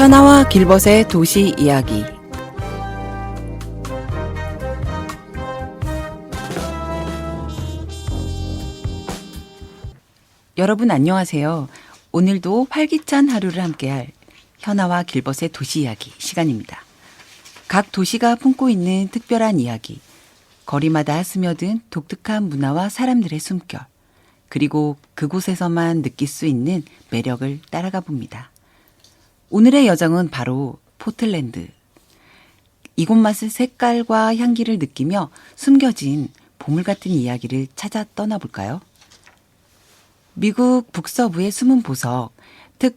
현아와 길벗의 도시 이야기. 여러분 안녕하세요. 오늘도 활기찬 하루를 함께할 현아와 길벗의 도시 이야기 시간입니다. 각 도시가 품고 있는 특별한 이야기, 거리마다 스며든 독특한 문화와 사람들의 숨결, 그리고 그곳에서만 느낄 수 있는 매력을 따라가 봅니다. 오늘의 여정은 바로 포틀랜드. 이곳 맛의 색깔과 향기를 느끼며 숨겨진 보물 같은 이야기를 찾아 떠나볼까요? 미국 북서부의 숨은 보석,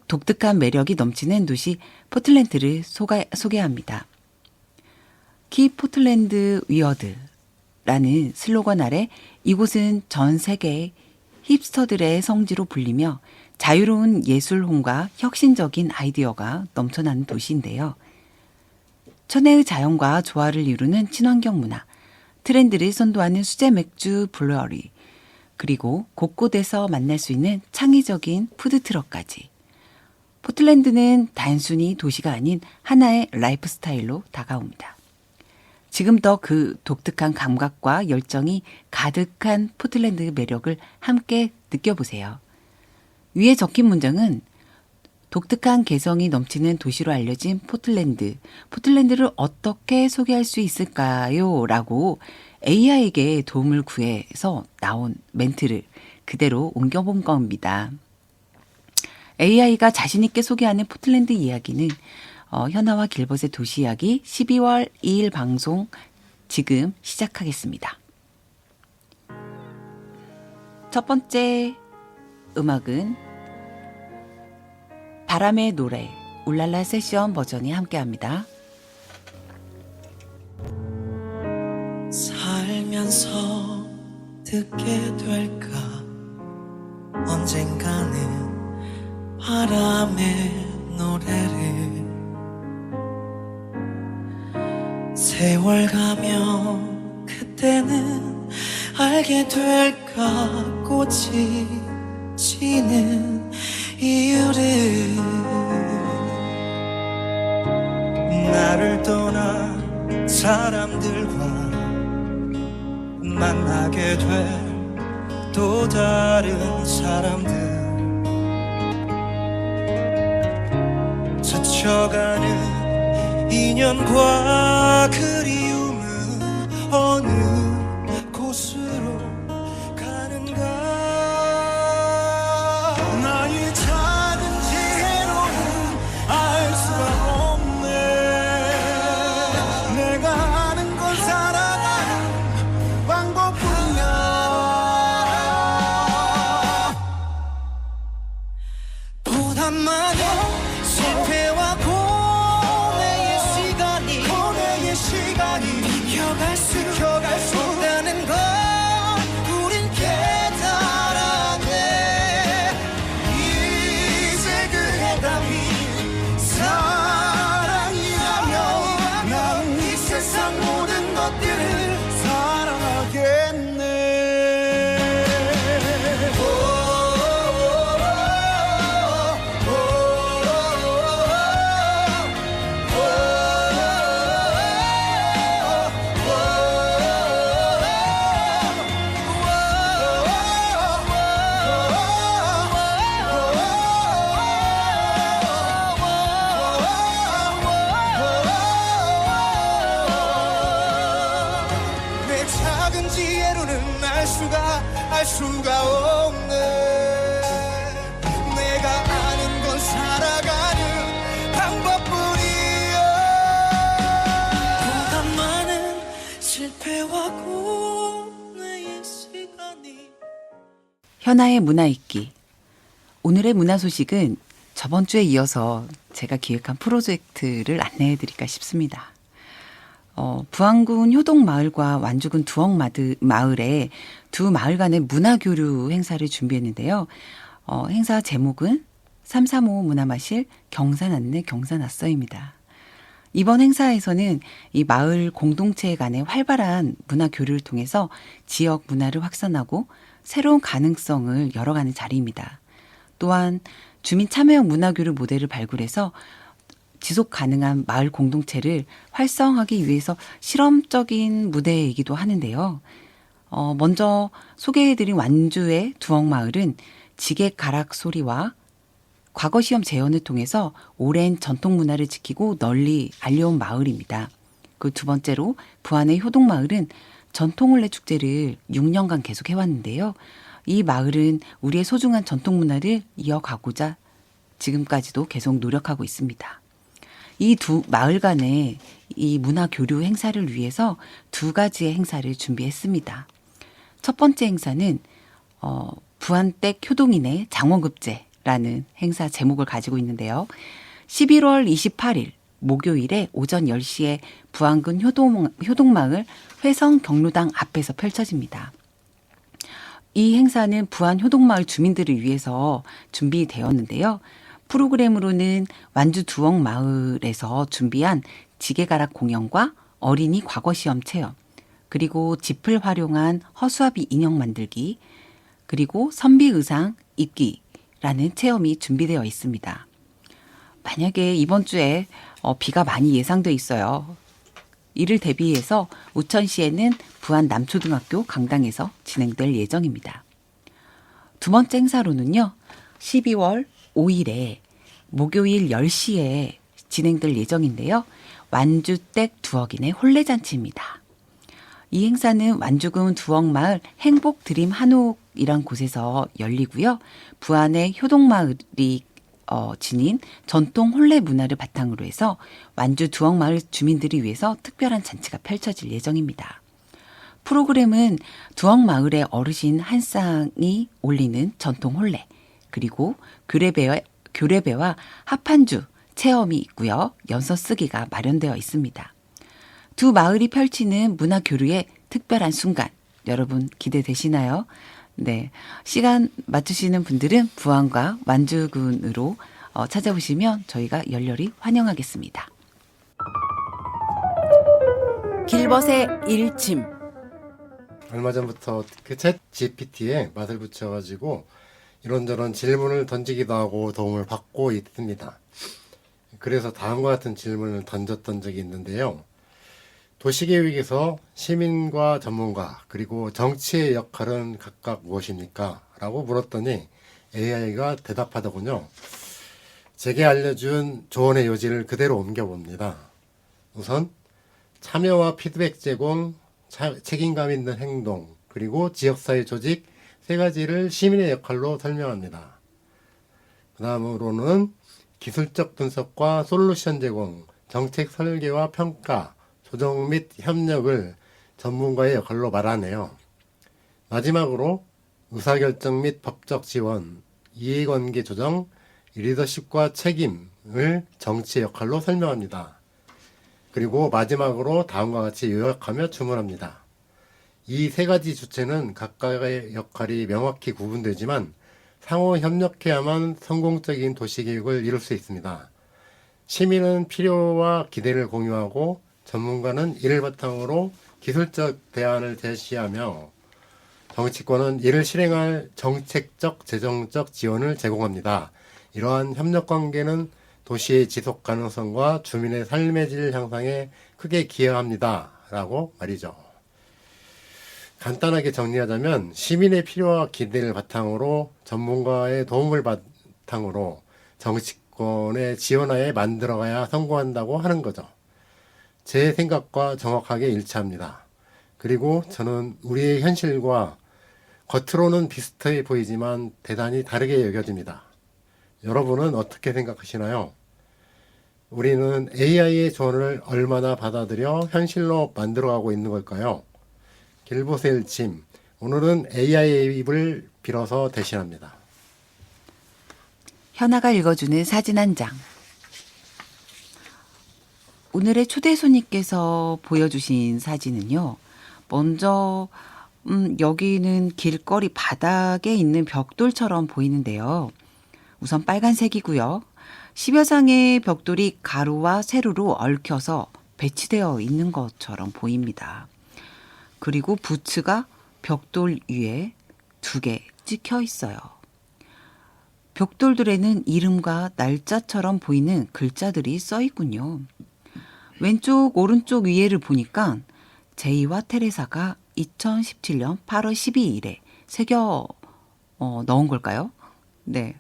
독특한 매력이 넘치는 도시 포틀랜드를 소개합니다. 키 포틀랜드 위어드라는 슬로건 아래 이곳은 전 세계 힙스터들의 성지로 불리며 자유로운 예술혼과 혁신적인 아이디어가 넘쳐나는 도시인데요. 천혜의 자연과 조화를 이루는 친환경 문화, 트렌드를 선도하는 수제 맥주 블루어리, 그리고 곳곳에서 만날 수 있는 창의적인 푸드트럭까지. 포틀랜드는 단순히 도시가 아닌 하나의 라이프 스타일로 다가옵니다. 지금 더 그 독특한 감각과 열정이 가득한 포틀랜드의 매력을 함께 느껴보세요. 위에 적힌 문장은 독특한 개성이 넘치는 도시로 알려진 포틀랜드를 어떻게 소개할 수 있을까요? 라고 AI에게 도움을 구해서 나온 멘트를 그대로 옮겨본 겁니다. AI가 자신있게 소개하는 포틀랜드 이야기는 현아와 길벗의 도시 이야기 12월 2일 방송 지금 시작하겠습니다. 첫 번째 음악은 바람의 노래 울랄라 세션 버전이 함께합니다. 살면서 듣게 될까 언젠가는 바람의 노래를 세월 가면 그때는 알게 될까 꽃이 지는 이유를 나를 떠난 사람들과 만나게 될 또 다른 사람들 스쳐가는 인연과 그리움은 어느 곳으로 가는가 나의 작은 지혜로는 알 수가 없네 내가 아는 건 살아가는 방법뿐이야 보다 많은 실패와 고뇌의 시간이 비켜갈 수 없다는 걸 우린 깨달았네 이제 그 해답이 사랑이라면 난 이 세상 모든 것들을 사랑하겠네 내 작은 지혜로는 알 수가 없네 내가 아는 건 살아가는 방법뿐이야 보다 많은 실패와 고뇌의 시간이 현아의 문화 읽기. 오늘의 문화 소식은 저번 주에 이어서 제가 기획한 프로젝트를 안내해 드릴까 싶습니다. 부안군 효동마을과 완주군 두억마을에 두 마을 간의 문화교류 행사를 준비했는데요. 행사 제목은 335 문화마실 경산안내 경산앗서입니다. 이번 행사에서는 이 마을 공동체 간의 활발한 문화교류를 통해서 지역 문화를 확산하고 새로운 가능성을 열어가는 자리입니다. 또한 주민 참여형 문화교류 모델을 발굴해서 지속 가능한 마을 공동체를 활성화하기 위해서 실험적인 무대이기도 하는데요. 먼저 소개해드린 완주의 두억마을은 지게가락 소리와 과거 시험 재현을 통해서 오랜 전통 문화를 지키고 널리 알려온 마을입니다. 그 두 번째로 부안의 효동마을은 전통혼례 축제를 6년간 계속 해왔는데요. 이 마을은 우리의 소중한 전통 문화를 이어가고자 지금까지도 계속 노력하고 있습니다. 이 두 마을 간의 이 문화 교류 행사를 위해서 두 가지의 행사를 준비했습니다. 첫 번째 행사는 부안댁 효동인의 장원급제라는 행사 제목을 가지고 있는데요. 11월 28일 목요일에 오전 10시에 부안군 효동마을 회성 경로당 앞에서 펼쳐집니다. 이 행사는 부안 효동마을 주민들을 위해서 준비되었는데요. 프로그램으로는 완주 두억마을에서 준비한 지게가락 공연과 어린이 과거시험 체험, 그리고 짚을 활용한 허수아비 인형 만들기, 그리고 선비 의상 입기라는 체험이 준비되어 있습니다. 만약에 이번 주에 비가 많이 예상돼 있어요. 이를 대비해서 우천시에는 부안 남초등학교 강당에서 진행될 예정입니다. 두 번째 행사로는요. 12월 5일에 목요일 10시에 진행될 예정인데요. 완주댁 두억인의 혼례잔치입니다. 이 행사는 완주군 두억마을 행복드림 한옥이란 곳에서 열리고요. 부안의 효동마을이 지닌 전통 혼례 문화를 바탕으로 해서 완주 두억마을 주민들을 위해서 특별한 잔치가 펼쳐질 예정입니다. 프로그램은 두억마을의 어르신 한 쌍이 올리는 전통 혼례, 그리고 교레배와 합판주 체험이 있고요. 연서 쓰기가 마련되어 있습니다. 두 마을이 펼치는 문화 교류의 특별한 순간, 여러분 기대되시나요? 네, 시간 맞추시는 분들은 부안과 완주군으로 찾아오시면 저희가 열렬히 환영하겠습니다. 길벗의 일침. 얼마 전부터 그 챗 GPT에 맛을 붙여가지고 이런저런 질문을 던지기도 하고 도움을 받고 있습니다. 그래서 다음과 같은 질문을 던졌던 적이 있는데요. 도시계획에서 시민과 전문가 그리고 정치의 역할은 각각 무엇입니까? 라고 물었더니 AI가 대답하더군요. 제게 알려준 조언의 요지를 그대로 옮겨봅니다. 우선 참여와 피드백 제공, 책임감 있는 행동, 그리고 지역사회 조직 세 가지를 시민의 역할로 설명합니다. 그 다음으로는 기술적 분석과 솔루션 제공, 정책 설계와 평가, 조정 및 협력을 전문가의 역할로 말하네요. 마지막으로 의사결정 및 법적 지원, 이해관계 조정, 리더십과 책임을 정치의 역할로 설명합니다. 그리고 마지막으로 다음과 같이 요약하며 주문합니다. 이 세 가지 주체는 각각의 역할이 명확히 구분되지만 상호 협력해야만 성공적인 도시계획을 이룰 수 있습니다. 시민은 필요와 기대를 공유하고 전문가는 이를 바탕으로 기술적 대안을 제시하며 정치권은 이를 실행할 정책적, 재정적 지원을 제공합니다. 이러한 협력관계는 도시의 지속 가능성과 주민의 삶의 질 향상에 크게 기여합니다. 라고 말이죠. 간단하게 정리하자면 시민의 필요와 기대를 바탕으로 전문가의 도움을 바탕으로 정치권의 지원하에 만들어가야 성공한다고 하는 거죠. 제 생각과 정확하게 일치합니다. 그리고 저는 우리의 현실과 겉으로는 비슷해 보이지만 대단히 다르게 여겨집니다. 여러분은 어떻게 생각하시나요? 우리는 AI의 조언을 얼마나 받아들여 현실로 만들어가고 있는 걸까요? 길벗의 일침, 오늘은 AI의 입을 빌어서 대신합니다. 현아가 읽어주는 사진 한 장. 오늘의 초대 손님께서 보여주신 사진은요. 먼저 여기는 길거리 바닥에 있는 벽돌처럼 보이는데요. 우선 빨간색이고요. 10여 장의 벽돌이 가루와 세로로 얽혀서 배치되어 있는 것처럼 보입니다. 그리고 부츠가 벽돌 위에 2개 찍혀 있어요. 벽돌들에는 이름과 날짜처럼 보이는 글자들이 써 있군요. 왼쪽 오른쪽 위에를 보니까 제이와 테레사가 2017년 8월 12일에 새겨 넣은 걸까요? 네.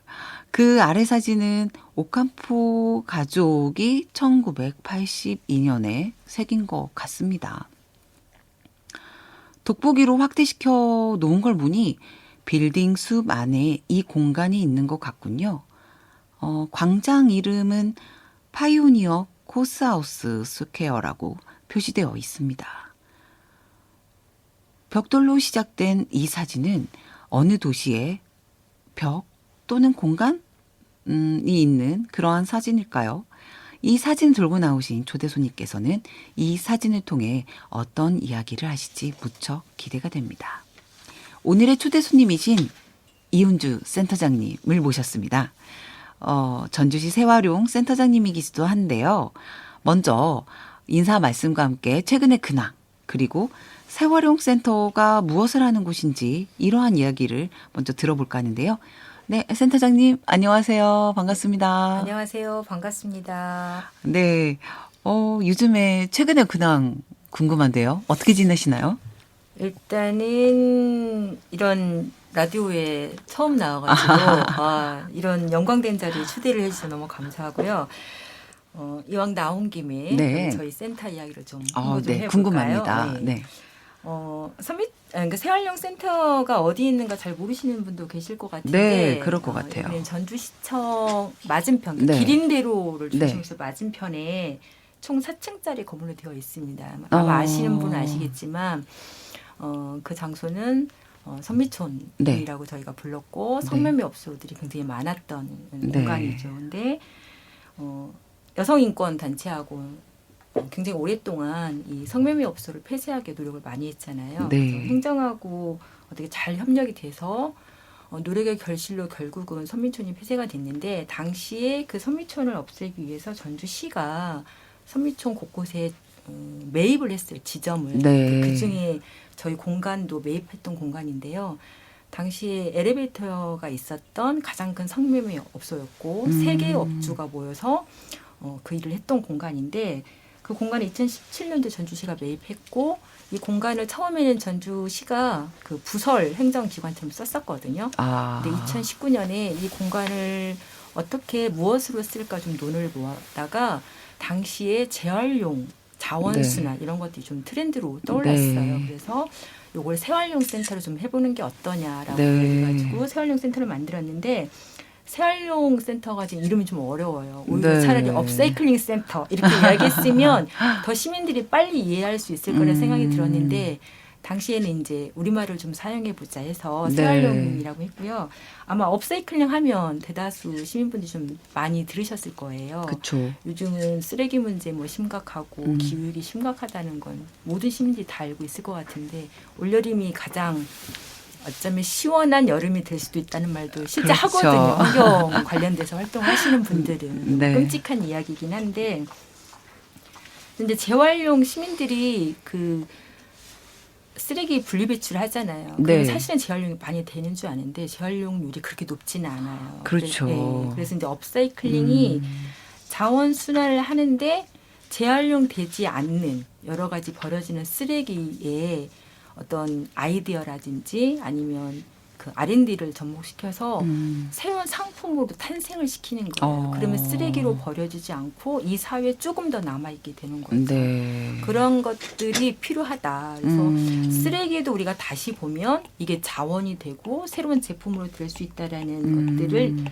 그 아래 사진은 오캄포 가족이 1982년에 새긴 것 같습니다. 돋보기로 확대시켜 놓은 걸 보니 빌딩 숲 안에 이 공간이 있는 것 같군요. 광장 이름은 파이오니어 코스하우스 스퀘어라고 표시되어 있습니다. 벽돌로 시작된 이 사진은 어느 도시의 벽 또는 공간이 있는 그러한 사진일까요? 이 사진 들고 나오신 초대 손님께서는 이 사진을 통해 어떤 이야기를 하실지 무척 기대가 됩니다. 오늘의 초대 손님이신 이훈주 센터장님을 모셨습니다. 전주시 세화룡 센터장님이기도 한데요. 먼저 인사 말씀과 함께 최근의 근황 그리고 세화룡 센터가 무엇을 하는 곳인지 이러한 이야기를 먼저 들어볼까 하는데요. 네, 센터장님 안녕하세요. 반갑습니다. 안녕하세요. 반갑습니다. 네, 요즘에 최근의 근황 궁금한데요. 어떻게 지내시나요? 일단은 이런 라디오에 처음 나와가지고 이런 영광된 자리에 초대를 해주셔서 너무 감사하고요. 이왕 나온 김에 네. 저희 센터 이야기를 좀 홍보 좀 네, 해볼까요? 궁금합니다. 네. 그러니까 세활용 센터가 어디 있는가 잘 모르시는 분도 계실 것 같은데 네, 그럴 것 같아요. 여기는 전주시청 맞은편, 네. 기린대로를 네. 중심해서 맞은편에 총 4층짜리 건물로 되어 있습니다. 아마 아시는 분은 아시겠지만 그 장소는 선미촌이라고 저희가 불렀고 성매매 업소들이 굉장히 많았던 공간이죠. 근데 여성 인권 단체하고 굉장히 오랫동안 이 성매매 업소를 폐쇄하기 노력을 많이 했잖아요. 네. 그래서 행정하고 어떻게 잘 협력이 돼서 노력의 결실로 결국은 선미촌이 폐쇄가 됐는데 당시에 그 선미촌을 없애기 위해서 전주시가 선미촌 곳곳에 매입을 했어요. 지점을. 네. 그중에 저희 공간도 매입했던 공간인데요. 당시에 엘리베이터가 있었던 가장 큰 성매매 업소였고 3개의 업주가 모여서 그 일을 했던 공간인데 그 공간을 2017년도에 전주시가 매입했고 이 공간을 처음에는 전주시가 그 부설 행정기관처럼 썼었거든요. 근데 2019년에 이 공간을 어떻게 무엇으로 쓸까 좀 논을 모았다가 당시에 재활용 자원순환 이런 것들이 좀 트렌드로 떠올랐어요. 네. 그래서 요걸 새활용 센터로 좀 해보는 게 어떠냐라고 네. 해가지고 새활용 센터를 만들었는데 새활용 센터가 지금 이름이 좀 어려워요. 오히려 네. 차라리 업사이클링 센터 이렇게 이야기했으면 더 시민들이 빨리 이해할 수 있을 거라는 생각이 들었는데 당시에는 이제 우리말을 좀 사용해보자 해서 네. 새활용이라고 했고요. 아마 업사이클링 하면 대다수 시민분들이 좀 많이 들으셨을 거예요. 그렇죠. 요즘은 쓰레기 문제 뭐 심각하고 기후위기 심각하다는 건 모든 시민들이 다 알고 있을 것 같은데 올여름이 가장 어쩌면 시원한 여름이 될 수도 있다는 말도 실제 그렇죠. 하거든요. 환경 관련돼서 활동하시는 분들은 네. 끔찍한 이야기이긴 한데 근데 재활용 시민들이 그 쓰레기 분리배출을 하잖아요. 네. 그러면 사실은 재활용이 많이 되는 줄 아는데 재활용률이 그렇게 높지는 않아요. 그렇죠. 그래서 이제 업사이클링이 자원 순환을 하는데 재활용되지 않는 여러 가지 버려지는 쓰레기에 어떤 아이디어라든지 아니면 그 R&D를 접목시켜서 새로운 상품으로 탄생을 시키는 거예요. 그러면 쓰레기로 버려지지 않고 이 사회에 조금 더 남아있게 되는 거죠. 네. 그런 것들이 필요하다. 그래서 쓰레기에도 우리가 다시 보면 이게 자원이 되고 새로운 제품으로 될 수 있다라는 것들을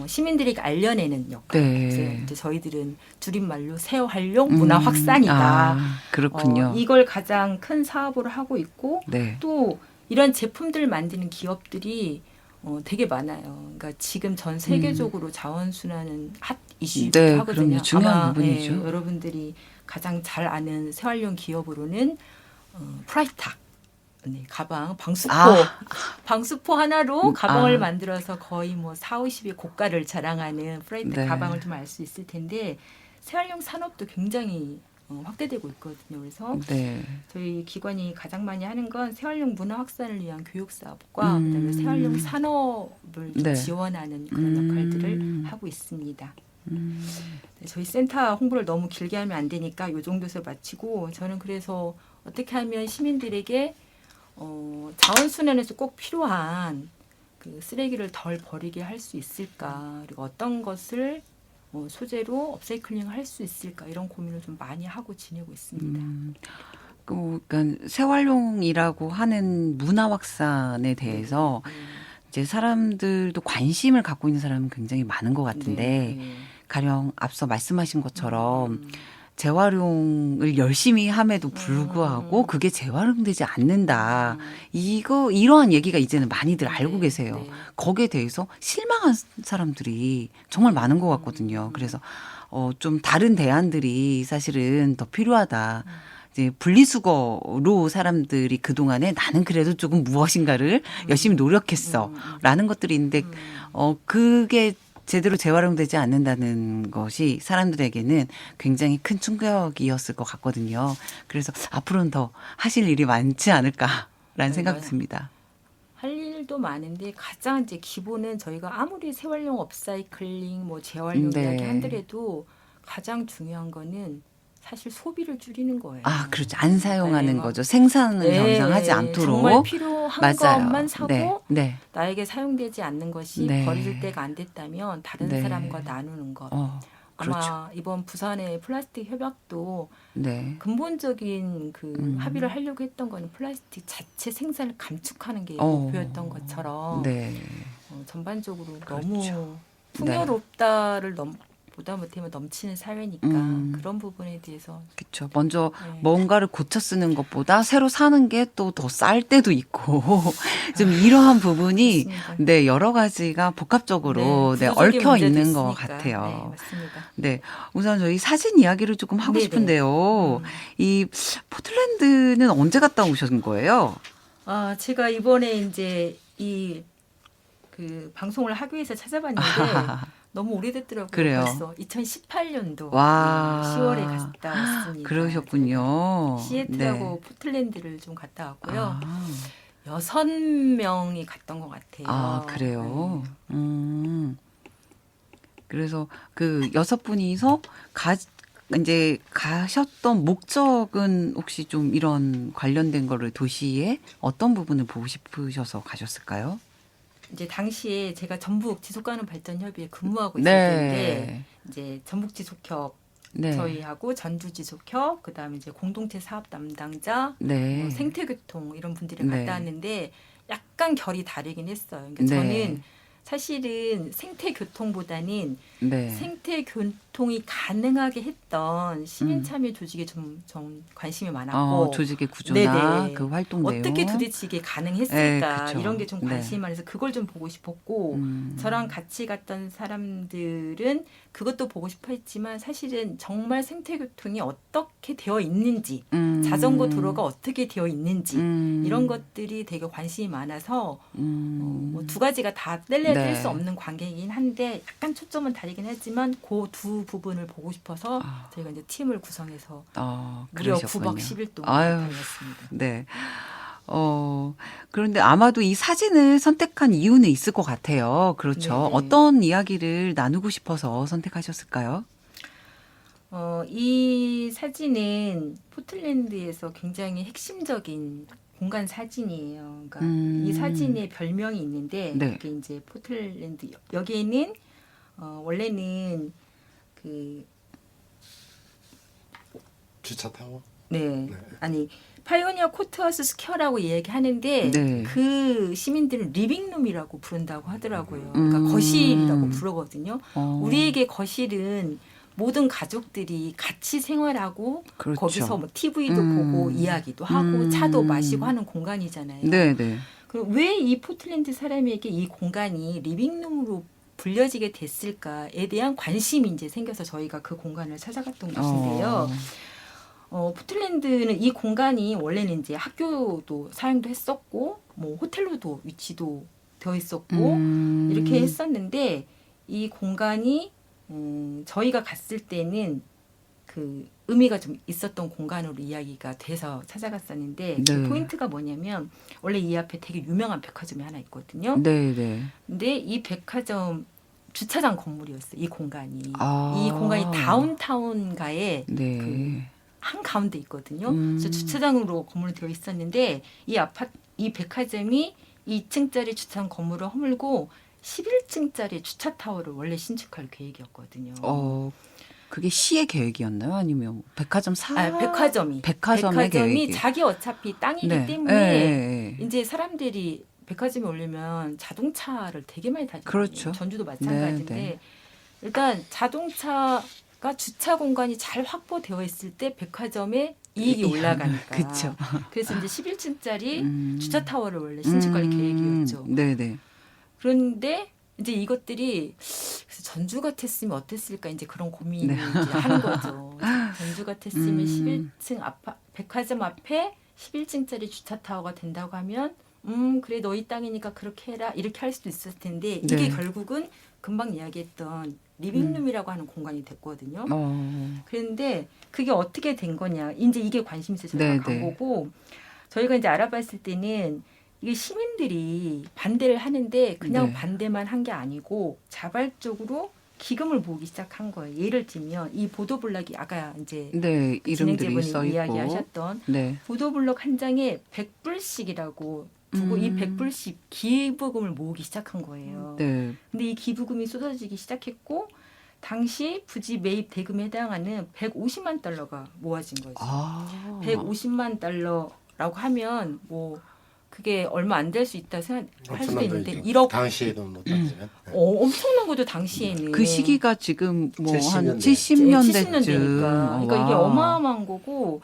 시민들에게 알려내는 역할. 네. 그래서 이제 저희들은 줄임말로 새활용 문화 확산이다. 그렇군요. 이걸 가장 큰 사업으로 하고 있고 네. 또 이런 제품들을 만드는 기업들이 되게 많아요. 그러니까 지금 전 세계적으로 자원순환은 핫 이슈이기도 네, 하거든요. 그럼요. 중요한 아마 부분이죠. 여러분들이 가장 잘 아는 새활용 기업으로는 프라이탁. 네, 가방 방수포 방수포 하나로 가방을 만들어서 거의 뭐 40, 50의 고가를 자랑하는 프라이탁 네. 가방을 좀 알 수 있을 텐데 새활용 산업도 굉장히 확대되고 있거든요. 그래서 네. 저희 기관이 가장 많이 하는 건 새활용 문화 확산을 위한 교육 사업과 음. 그다음에 새활용 산업을 좀 네. 지원하는 그런 역할들을 하고 있습니다. 네, 저희 센터 홍보를 너무 길게 하면 안 되니까 이 정도에서 마치고 저는 그래서 어떻게 하면 시민들에게 자원순환에서 꼭 필요한 그 쓰레기를 덜 버리게 할 수 있을까 그리고 어떤 것을 소재로 업사이클링을 할 수 있을까 이런 고민을 좀 많이 하고 지내고 있습니다. 그러니까 재활용이라고 하는 문화 확산에 대해서 이제 사람들도 관심을 갖고 있는 사람은 굉장히 많은 것 같은데 네. 가령 앞서 말씀하신 것처럼 재활용을 열심히 함에도 불구하고 그게 재활용되지 않는다. 이러한 얘기가 이제는 많이들 알고 계세요. 네. 거기에 대해서 실망한 사람들이 정말 많은 것 같거든요. 그래서 좀 다른 대안들이 사실은 더 필요하다. 이제 분리수거로 사람들이 그동안에 나는 그래도 조금 무엇인가를 열심히 노력했어. 라는 것들이 있는데, 그게 제대로 재활용되지 않는다는 것이 사람들에게는 굉장히 큰 충격이었을 것 같거든요. 그래서 앞으로는 더 하실 일이 많지 않을까라는 생각이 맞아요. 듭니다. 할 일도 많은데 가장 이제 기본은 저희가 아무리 재활용 업사이클링 뭐 재활용 네. 이야기 한더라도 가장 중요한 거는 사실 소비를 줄이는 거예요. 아, 그렇죠. 안 사용하는 네. 거죠. 생산을 더 네, 이상 하지 않도록. 정말 필요한 맞아요. 것만 사고 네, 네. 나에게 사용되지 않는 것이 네. 버릴 때가 안 됐다면 다른 네. 사람과 나누는 것. 그렇죠. 아마 이번 부산의 플라스틱 협약도 네. 근본적인 그 합의를 하려고 했던 거는 플라스틱 자체 생산을 감축하는 게 어. 목표였던 것처럼 네. 전반적으로 그렇죠. 너무 풍요롭다를 보다 못하면 넘치는 사회니까 그런 부분에 대해서 그렇죠. 먼저 네. 뭔가를 고쳐 쓰는 것보다 새로 사는 게 또 더 쌀 때도 있고 좀 이러한 부분이 맞습니다. 네, 여러 가지가 복합적으로 네, 구조적인 얽혀 문제도 있는 것 있으니까. 같아요. 네, 맞습니다. 네. 우선 저희 사진 이야기를 조금 하고 네네. 싶은데요. 이 포틀랜드는 언제 갔다 오신 거예요? 아, 제가 이번에 이제 그 방송을 하기 위해서 찾아봤는데 너무 오래됐더라고요. 그래요? 벌써 2018년도 와. 10월에 갔다 왔습니다. 그러셨군요. 시애틀하고 포틀랜드를 좀 갔다 왔고요. 아, 6명이 갔던 것 같아요. 아, 그래요? 그래서 그 6분이서 이제 가셨던 목적은 혹시 좀 이런 관련된 거를 도시에 어떤 부분을 보고 싶으셔서 가셨을까요? 이제 당시에 제가 전북 지속가능 발전 협의회 근무하고 있을 네. 때인데 이제 전북 지속협 네. 저희하고 전주 지속협 그다음에 이제 공동체 사업 담당자 네. 생태교통 이런 분들이 네. 갔다 왔는데 약간 결이 다르긴 했어요. 그러니까 네. 저는 사실은 생태교통보다는 네. 생태교통이 가능하게 했던 시민참여 조직에 좀 관심이 많았고 조직의 구조나 네네. 그 활동 내용. 어떻게 도대체 이게 가능했을까 그쵸. 이런 게 좀 네. 관심이 많아서 그걸 좀 보고 싶었고 저랑 같이 갔던 사람들은 그것도 보고 싶어 했지만 사실은 정말 생태교통이 어떻게 되어 있는지 자전거 도로가 어떻게 되어 있는지 이런 것들이 되게 관심이 많아서 뭐 두 가지가 다 뗄래야 네. 뗄 수 없는 관계이긴 한데 약간 초점은 다르긴 하지만 그 두 부분을 보고 싶어서 저희가 이제 팀을 구성해서 무려 그러셨군요. 9박 10일 동안 아유. 다녔습니다. 네. 그런데 아마도 이 사진을 선택한 이유는 있을 것 같아요. 그렇죠. 네네. 어떤 이야기를 나누고 싶어서 선택하셨을까요? 이 사진은 포틀랜드에서 굉장히 핵심적인 공간 사진이에요. 그러니까 이 사진에 별명이 있는데 네. 그게 이제 포틀랜드 여기에는 원래는 그 주차 타워. 네. 아니 파이오니어 코트하우스 스퀘어라고 얘기하는데 네. 그 시민들은 리빙룸이라고 부른다고 하더라고요. 그러니까 거실이라고 부르거든요. 우리에게 거실은 모든 가족들이 같이 생활하고 그렇죠. 거기서 뭐 TV도 보고 이야기도 하고 차도 마시고 하는 공간이잖아요. 네, 네. 그럼 왜 이 포틀랜드 사람에게 이 공간이 리빙룸으로 불려지게 됐을까에 대한 관심이 이제 생겨서 저희가 그 공간을 찾아갔던 곳인데요. 포틀랜드는 이 공간이 원래는 이제 학교도 사용도 했었고, 뭐 호텔로도 위치도 되어 있었고, 이렇게 했었는데, 이 공간이, 저희가 갔을 때는 그 의미가 좀 있었던 공간으로 이야기가 돼서 찾아갔었는데 네. 그 포인트가 뭐냐면 원래 이 앞에 되게 유명한 백화점이 하나 있거든요. 네, 네. 근데 이 백화점 주차장 건물이었어요. 이 공간이. 아. 이 공간이 다운타운가에 네. 그 한 가운데 있거든요. 음. 그래서 주차장으로 건물이 되어 있었는데 이 백화점이 2층짜리 주차장 건물을 허물고 11층짜리 주차 타워를 원래 신축할 계획이었거든요. 그게 시의 계획이었나요? 아니면 백화점 백화점이 백화점의 계획이. 자기 어차피 땅이기 네. 때문에 네. 이제 사람들이 백화점에 오려면 자동차를 되게 많이 타잖아요. 그렇죠. 전주도 마찬가지인데 네. 일단 자동차가 주차 공간이 잘 확보되어 있을 때 백화점의 이익이 올라가니까. 그렇죠. 그래서 이제 11층짜리 주차 타워를 원래 신축할 계획이었죠. 네네. 그런데 이제 이것들이 그래서 전주 같았으면 어땠을까 이제 그런 고민을 네. 이제 하는 거죠. 전주 같았으면 11층 백화점 앞에 11층짜리 주차 타워가 된다고 하면 그래 너희 땅이니까 그렇게 해라 이렇게 할 수도 있었을 텐데 이게 네. 결국은 금방 이야기했던 리빙룸이라고 하는 공간이 됐거든요. 그런데 그게 어떻게 된 거냐 이제 이게 관심이 있어서 네, 간 네. 거고 저희가 이제 알아봤을 때는 이게 시민들이 반대를 하는데 그냥 네. 반대만 한 게 아니고 자발적으로 기금을 모으기 시작한 거예요. 예를 들면 이 보도블록이 아까 이제 네, 이름들이 써 진행자분이 있고. 이야기하셨던 네. 보도블록 한 장에 100불씩이라고 두고 이 100불씩 기부금을 모으기 시작한 거예요. 네. 근데 이 기부금이 쏟아지기 시작했고 당시 부지 매입 대금에 해당하는 150만 달러가 모아진 거죠. 150만 달러라고 하면 뭐 그게 얼마 안 될 수 있다 생각할 수도 있는데 1억 당시에 돈으로 따지면 엄청난 거죠 당시에는. 그 시기가 지금 뭐 한 70년대. 70년대쯤. 70년대니까. 그러니까 이게 어마어마한 거고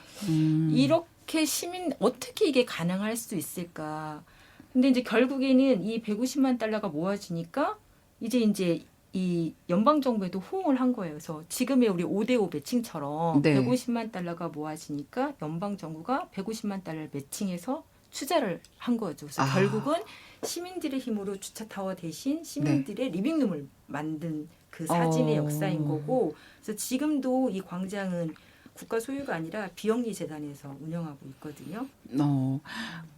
이렇게 시민 어떻게 이게 가능할 수 있을까? 근데 이제 결국에는 이 150만 달러가 모아지니까 이제 이 연방 정부에도 호응을 한 거예요. 그래서 지금의 우리 5대5 매칭처럼 네. 150만 달러가 모아지니까 연방 정부가 150만 달러를 매칭해서 투자를 한 거죠. 그래서 결국은 시민들의 힘으로 주차 타워 대신 시민들의 리빙룸을 만든 그 사진의 역사인 거고. 그래서 지금도 이 광장은 국가 소유가 아니라 비영리 재단에서 운영하고 있거든요.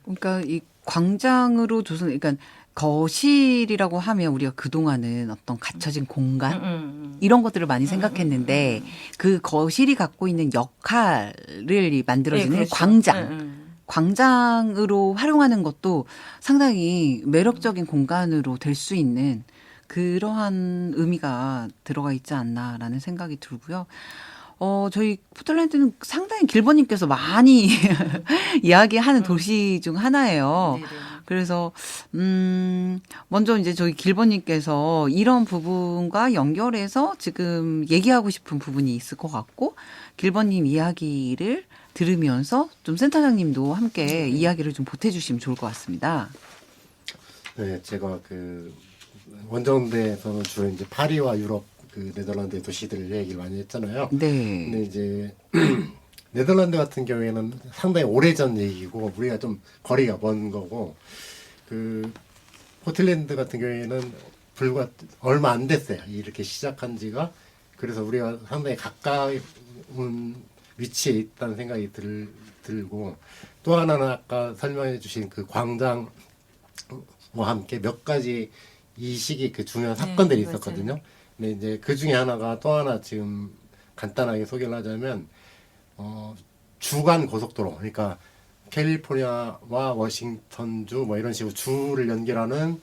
그러니까 이 광장으로 그러니까 거실이라고 하면 우리가 그동안은 어떤 갇혀진 공간 이런 것들을 많이 생각했는데 그 거실이 갖고 있는 역할을 만들어지는 네, 그렇죠. 광장. 광장으로 활용하는 것도 상당히 매력적인 공간으로 될 수 있는 그러한 의미가 들어가 있지 않나라는 생각이 들고요. 저희 포틀랜드는 상당히 길버님께서 많이 이야기하는 도시 중 하나예요. 네네. 그래서 먼저 이제 저희 길버님께서 이런 부분과 연결해서 지금 얘기하고 싶은 부분이 있을 것 같고 길버님 이야기를 들으면서 좀 센터장님도 함께 이야기를 좀 보태주시면 좋을 것 같습니다. 네, 제가 그 원정대에서는 주로 이제 파리와 유럽 그 네덜란드 도시들 얘기를 많이 했잖아요. 네. 근데 이제 네덜란드 같은 경우에는 상당히 오래전 얘기고 우리가 좀 거리가 먼 거고 그 포틀랜드 같은 경우에는 불과 얼마 안 됐어요. 이렇게 시작한 지가. 그래서 우리가 상당히 가까운 위치에 있다는 생각이 들고 또 하나는 아까 설명해 주신 그 광장과 함께 몇 가지 이 시기 그 중요한 사건들이 있었거든요. 맞아요. 근데 이제 그 중에 하나가 또 하나 지금 간단하게 소개를 하자면 주간 고속도로 그러니까 캘리포니아와 워싱턴주 뭐 이런 식으로 주를 연결하는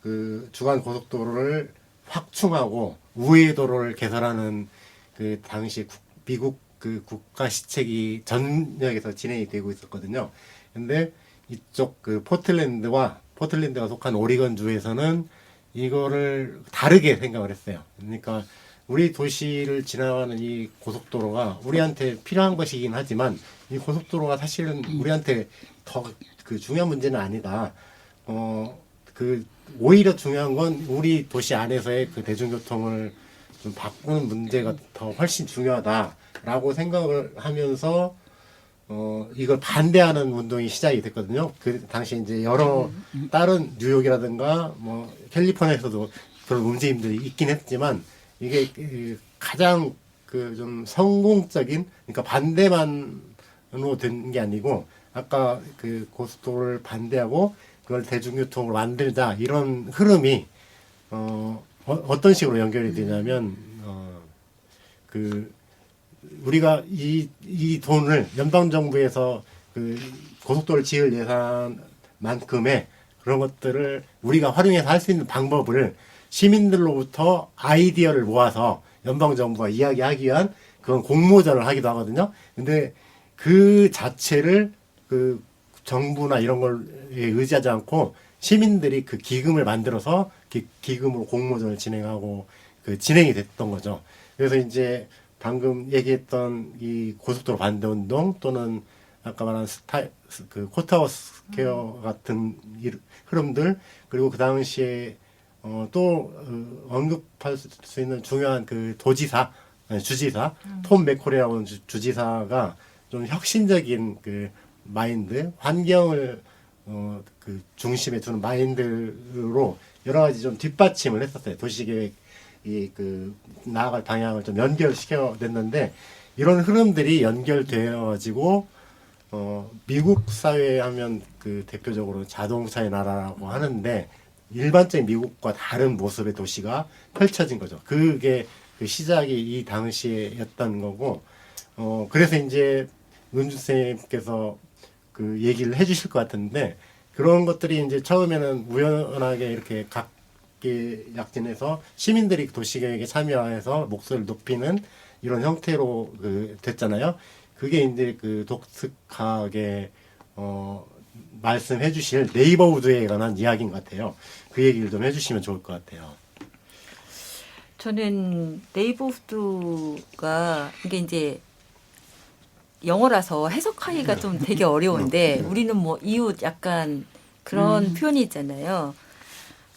그 주간 고속도로를 확충하고 우회도로를 개설하는 그 당시 미국 그 국가 시책이 전역에서 진행이 되고 있었거든요. 근데 이쪽 그 포틀랜드가 속한 오리건주에서는 이거를 다르게 생각을 했어요. 그러니까 우리 도시를 지나가는 이 고속도로가 우리한테 필요한 것이긴 하지만 이 고속도로가 사실은 우리한테 더 그 중요한 문제는 아니다. 그 오히려 중요한 건 우리 도시 안에서의 그 대중교통을 좀 바꾸는 문제가 더 훨씬 중요하다라고 생각을 하면서 이걸 반대하는 운동이 시작이 됐거든요. 그 당시 이제 여러 다른 뉴욕이라든가 뭐 캘리포니아에서도 그런 움직임들이 있긴 했지만 이게 가장 그 좀 성공적인, 그러니까 반대만으로 된 게 아니고 아까 그 고속도로를 반대하고 그걸 대중교통으로 만들자 이런 흐름이 어떤 식으로 연결이 되냐면 그 우리가 이 돈을 연방 정부에서 그 고속도로를 지을 예산만큼의 그런 것들을 우리가 활용해서 할 수 있는 방법을 시민들로부터 아이디어를 모아서 연방 정부가 이야기하기 위한 그런 공모전을 하기도 하거든요. 근데 그 자체를 그 정부나 이런 걸 의지하지 않고 시민들이 그 기금을 만들어서 기금으로 공모전을 진행하고 그 진행이 됐던 거죠. 그래서 이제 방금 얘기했던 이 고속도로 반대 운동 또는 아까 말한 그 코타우스 스퀘어 같은 흐름들, 그리고 그 당시에 또 언급할 수 있는 중요한 그 주지사 톰 맥코리라고 하는 주지사가 좀 혁신적인 그 마인드, 환경을 그 중심에 두는 마인드로 여러 가지 좀 뒷받침을 했었어요. 도시계획 그 나아갈 방향을 좀 연결시켜 냈는데, 이런 흐름들이 연결되어지고 미국 사회 하면 그 대표적으로 자동차의 나라라고 하는데 일반적인 미국과 다른 모습의 도시가 펼쳐진 거죠. 그게 그 시작이 이 당시에였던 거고, 그래서 이제 은주 선생님께서 그 얘기를 해주실 것 같은데, 그런 것들이 이제 처음에는 우연하게 이렇게 각계 약진해서 시민들이 도시계획에 참여해서 목소리를 높이는 이런 형태로 됐잖아요. 그게 이제 그 독특하게 말씀해 주실 네이버우드에 관한 이야기인 것 같아요. 그 얘기를 좀 해주시면 좋을 것 같아요. 저는 네이버후드가 이게 이제 영어라서 해석하기가 좀 되게 어려운데 우리는 뭐 이웃 약간 그런 표현이 있잖아요.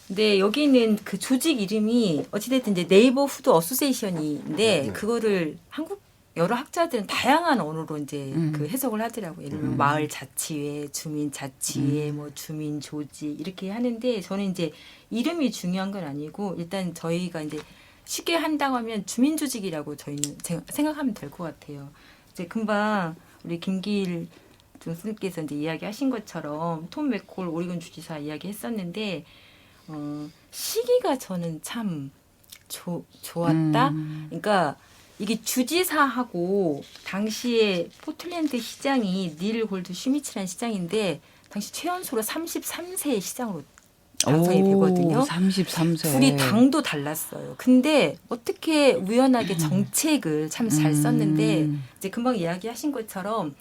근데 여기는 그 조직 이름이 어찌됐든 이제 네이버후드 어소시에이션인데 그거를 한국 여러 학자들은 다양한 언어로 이제 그 해석을 하더라고요. 예를 들면 마을 자치회, 주민 자치회, 뭐 주민 조직 이렇게 하는데 저는 이제 이름이 중요한 건 아니고 일단 저희가 이제 쉽게 한다고 하면 주민 조직이라고 저희는 생각하면 될 것 같아요. 이제 금방 우리 김기일 교수님께서 이제 이야기하신 것처럼 톰 맥콜 오리건 주지사 이야기했었는데 시기가 저는 참 좋았다. 그러니까 이게 주지사하고 당시에 포틀랜드 시장이 닐 골드 슈미츠라는 시장인데 당시 최연소로 33세의 시장으로 당선이 되거든요. 33세. 둘이 당도 달랐어요. 근데 어떻게 우연하게 정책을 참 잘 썼는데 이제 금방 이야기하신 것처럼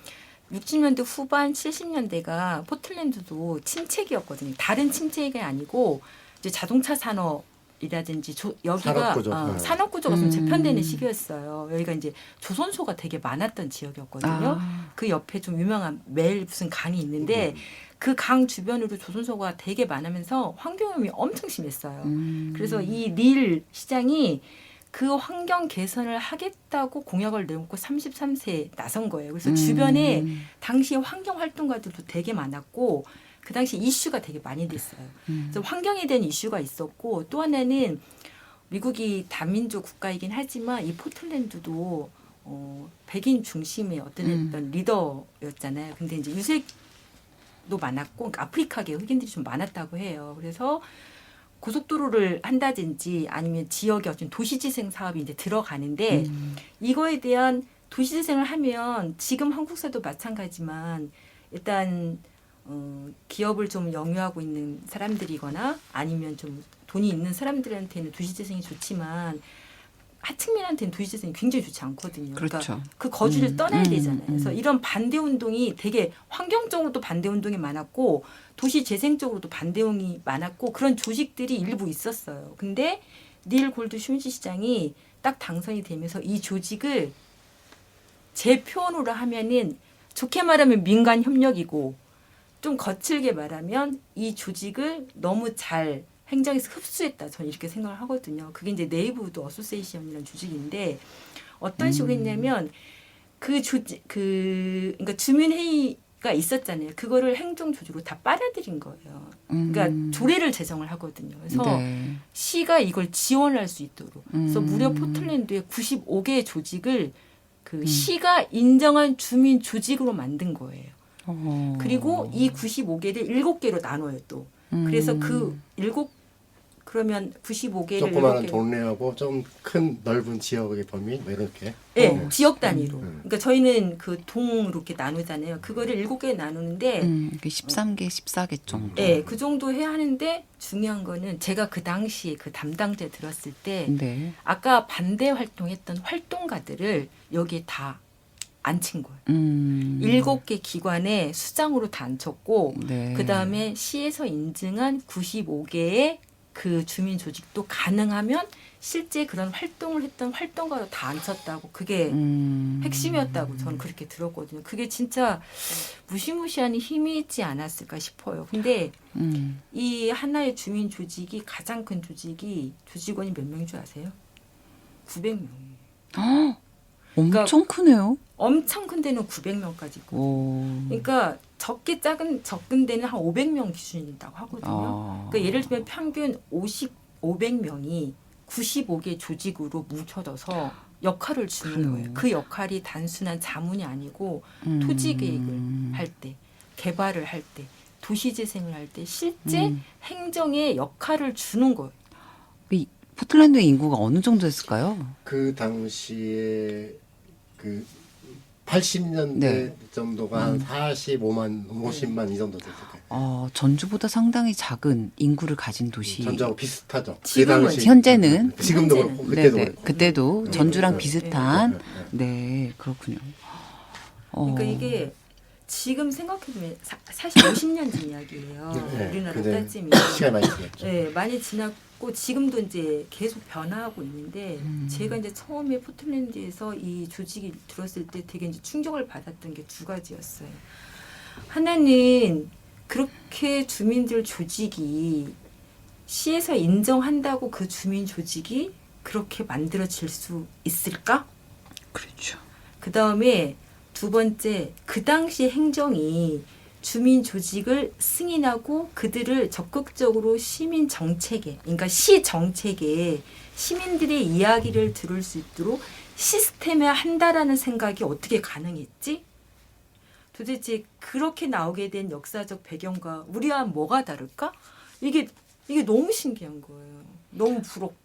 60년대 후반 70년대가 포틀랜드도 침체기였거든요. 다른 침체기가 아니고 이제 자동차 산업이라든지 여기가 산업구조가 좀 재편되는 시기였어요. 여기가 이제 조선소가 되게 많았던 지역이었거든요. 그 옆에 좀 유명한 멜 무슨 강이 있는데 그 강 주변으로 조선소가 되게 많으면서 환경오염이 엄청 심했어요. 그래서 이 릴 시장이 그 환경 개선을 하겠다고 공약을 내놓고 33세에 나선 거예요. 그래서 주변에 당시 환경 활동가들도 되게 많았고 그 당시 이슈가 되게 많이 됐어요. 그래서 환경에 대한 이슈가 있었고 또 하나는 미국이 다민족 국가이긴 하지만 이 포틀랜드도 백인 중심의 어떤 리더였잖아요. 근데 이제 유색도 많았고 그러니까 아프리카계 흑인들이 좀 많았다고 해요. 그래서 고속도로를 한다든지 아니면 지역의 어떤 도시재생 사업이 이제 들어가는데 이거에 대한 도시재생을 하면 지금 한국사도 마찬가지지만 일단 기업을 좀 영유하고 있는 사람들이거나 아니면 좀 돈이 있는 사람들한테는 도시재생이 좋지만 하층민한테는 도시재생이 굉장히 좋지 않거든요. 그렇죠. 그러니까 그 거주를 떠나야 되잖아요. 그래서 이런 반대 운동이 되게 환경적으로도 반대 운동이 많았고 도시 재생적으로도 반대 운동이 많았고 그런 조직들이 일부 있었어요. 근데 닐 골드 슈미츠 시장이 딱 당선이 되면서 이 조직을 제 표현으로 하면은 좋게 말하면 민간 협력이고 좀 거칠게 말하면 이 조직을 너무 잘 행정에서 흡수했다. 저는 이렇게 생각을 하거든요. 그게 이제 네이버후드 어소시에이션이라는 조직인데 어떤 식으로 했냐면 그 조직 그러니까 주민회의 있었잖아요. 그거를 행정 조직으로 다 빨아들인 거예요. 그러니까 조례를 제정을 하거든요. 그래서 네. 시가 이걸 지원할 수 있도록. 그래서 무려 포틀랜드의 95개의 조직을 그 시가 인정한 주민 조직으로 만든 거예요. 그리고 이 95개를 7개로 나눠요 또. 그래서 그 7 그러면 95개를 조그마한 동네하고 좀 큰 넓은 지역의 범위 뭐 이렇게. 네, 지역 단위로. 그러니까 저희는 그 동 이렇게 나누잖아요. 그거를 7개에 나누는데 13개, 14개 정도. 네, 그 정도 해야 하는데 중요한 거는 제가 그 당시에 그 담당자에 들었을 때 네. 아까 반대 활동했던 활동가들을 여기에 다 앉힌 거예요. 7개 기관에 수장으로 다 앉혔고 네. 그다음에 시에서 인증한 95개의 그 주민 조직도 가능하면 실제 그런 활동을 했던 활동가로 다 앉혔다고 그게 핵심이었다고 저는 그렇게 들었거든요. 그게 진짜 무시무시한 힘이 있지 않았을까 싶어요. 근데 이 하나의 주민 조직이 가장 큰 조직이 조직원이 몇 명인 줄 아세요? 900명이에요. 엄청 크네요. 엄청 큰 데는 900명까지 있고. 오. 그러니까 적은 데는 한 500명 기준이라고 하거든요. 그러니까 예를 들면 평균 500명이 95개 조직으로 뭉쳐져서 역할을 주는 그래요. 거예요. 그 역할이 단순한 자문이 아니고 토지 계획을 할 때, 개발을 할 때, 도시 재생을 할 때 실제 행정의 역할을 주는 거예요. 이 포틀랜드의 인구가 어느 정도 됐을까요? 그 당시에 그 80년대 네. 정도가 한 45만, 50만 이 정도 됐을 거예요. 전주보다 상당히 작은 인구를 가진 도시. 전주하고 비슷하죠. 지금은, 그 당시 현재는? 지금도 현재는. 그렇고 그때도 네네. 그렇고. 그때도 전주랑 네. 비슷한. 네. 네, 그렇군요. 그러니까 이게 지금 생각해보면 사실 50년 전 이야기예요. 네. 우리나라 근데 따지면. 시간이 많이 지났죠. 네, 많이 지났고 지금도 이제 계속 변화하고 있는데 제가 이제 처음에 포틀랜드에서 이 조직이 들었을 때 되게 이제 충격을 받았던 게 2가지였어요. 하나는 그렇게 주민들 조직이 시에서 인정한다고 그 주민 조직이 그렇게 만들어질 수 있을까? 그렇죠. 그 다음에 2번째, 그 당시 행정이 주민 조직을 승인하고 그들을 적극적으로 시민 정책에, 그러니까 시 정책에 시민들의 이야기를 들을 수 있도록 시스템에 한다라는 생각이 어떻게 가능했지? 도대체 그렇게 나오게 된 역사적 배경과 우리와 뭐가 다를까? 이게 너무 신기한 거예요. 너무 부럽고.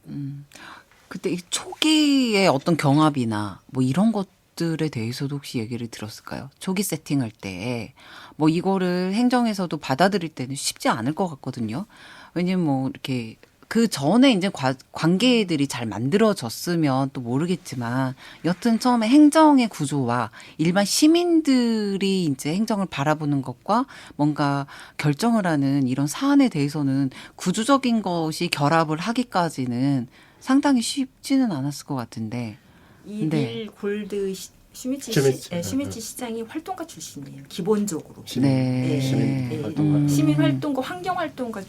그때 이 초기의 어떤 경합이나 뭐 이런 것들에 대해서도 혹시 얘기를 들었을까요? 초기 세팅할 때 뭐 이거를 행정에서도 받아들일 때는 쉽지 않을 것 같거든요. 왜냐면 뭐 이렇게 그 전에 이제 관계들이 잘 만들어졌으면 또 모르겠지만 여튼 처음에 행정의 구조와 일반 시민들이 이제 행정을 바라보는 것과 뭔가 결정을 하는 이런 사안에 대해서는 구조적인 것이 결합을 하기까지는 상당히 쉽지는 않았을 것 같은데. 이빌 네. 골드 슈미치 시장이 활동가 출신이에요. 기본적으로. 네. 시민 활동가. 시민 활동가, 환경 활동가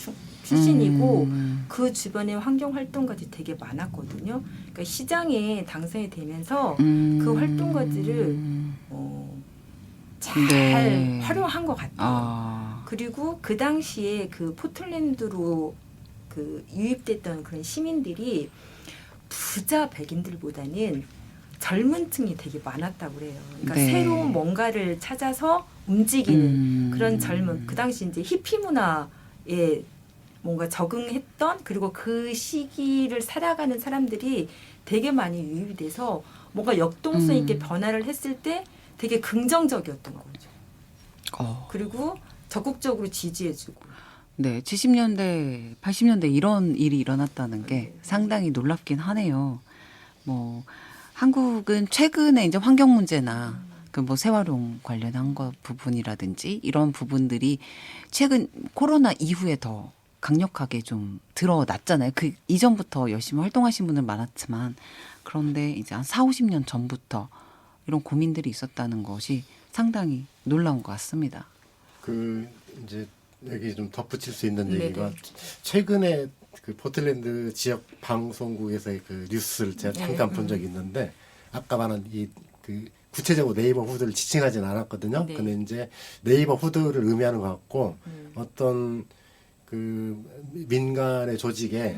출신이고 그 주변에 환경 활동가들이 되게 많았거든요. 그러니까 시장에 당선이 되면서 그 활동가들을 잘 네. 활용한 것 같아요. 아. 그리고 그 당시에 그 포틀랜드로 그 유입됐던 그런 시민들이 부자 백인들보다는 젊은 층이 되게 많았다고 그래요. 그러니까 네. 새로운 뭔가를 찾아서 움직이는 그런 젊은, 그 당시 이제 히피 문화에 뭔가 적응했던, 그리고 그 시기를 살아가는 사람들이 되게 많이 유입이 돼서 뭔가 역동성 있게 변화를 했을 때 되게 긍정적이었던 거죠. 그리고 적극적으로 지지해주고. 네, 70년대, 80년대 이런 일이 일어났다는 게 상당히 놀랍긴 하네요. 뭐 한국은 최근에 이제 환경 문제나 그 뭐 세활용 관련한 것 부분이라든지 이런 부분들이 최근 코로나 이후에 더 강력하게 좀 드러났잖아요. 그 이전부터 열심히 활동하신 분들 많았지만 그런데 이제 한 4, 50년 전부터 이런 고민들이 있었다는 것이 상당히 놀라운 것 같습니다. 그 이제 여기 좀 덧붙일 수 있는 얘기가 네네. 최근에 그 포틀랜드 지역 방송국에서의 그 뉴스를 제가 잠깐 본 적이 있는데 아까 말한 이 그 구체적으로 네이버 후드를 지칭하진 않았거든요. 네. 근데 이제 네이버 후드를 의미하는 것 같고 어떤 그 민간의 조직에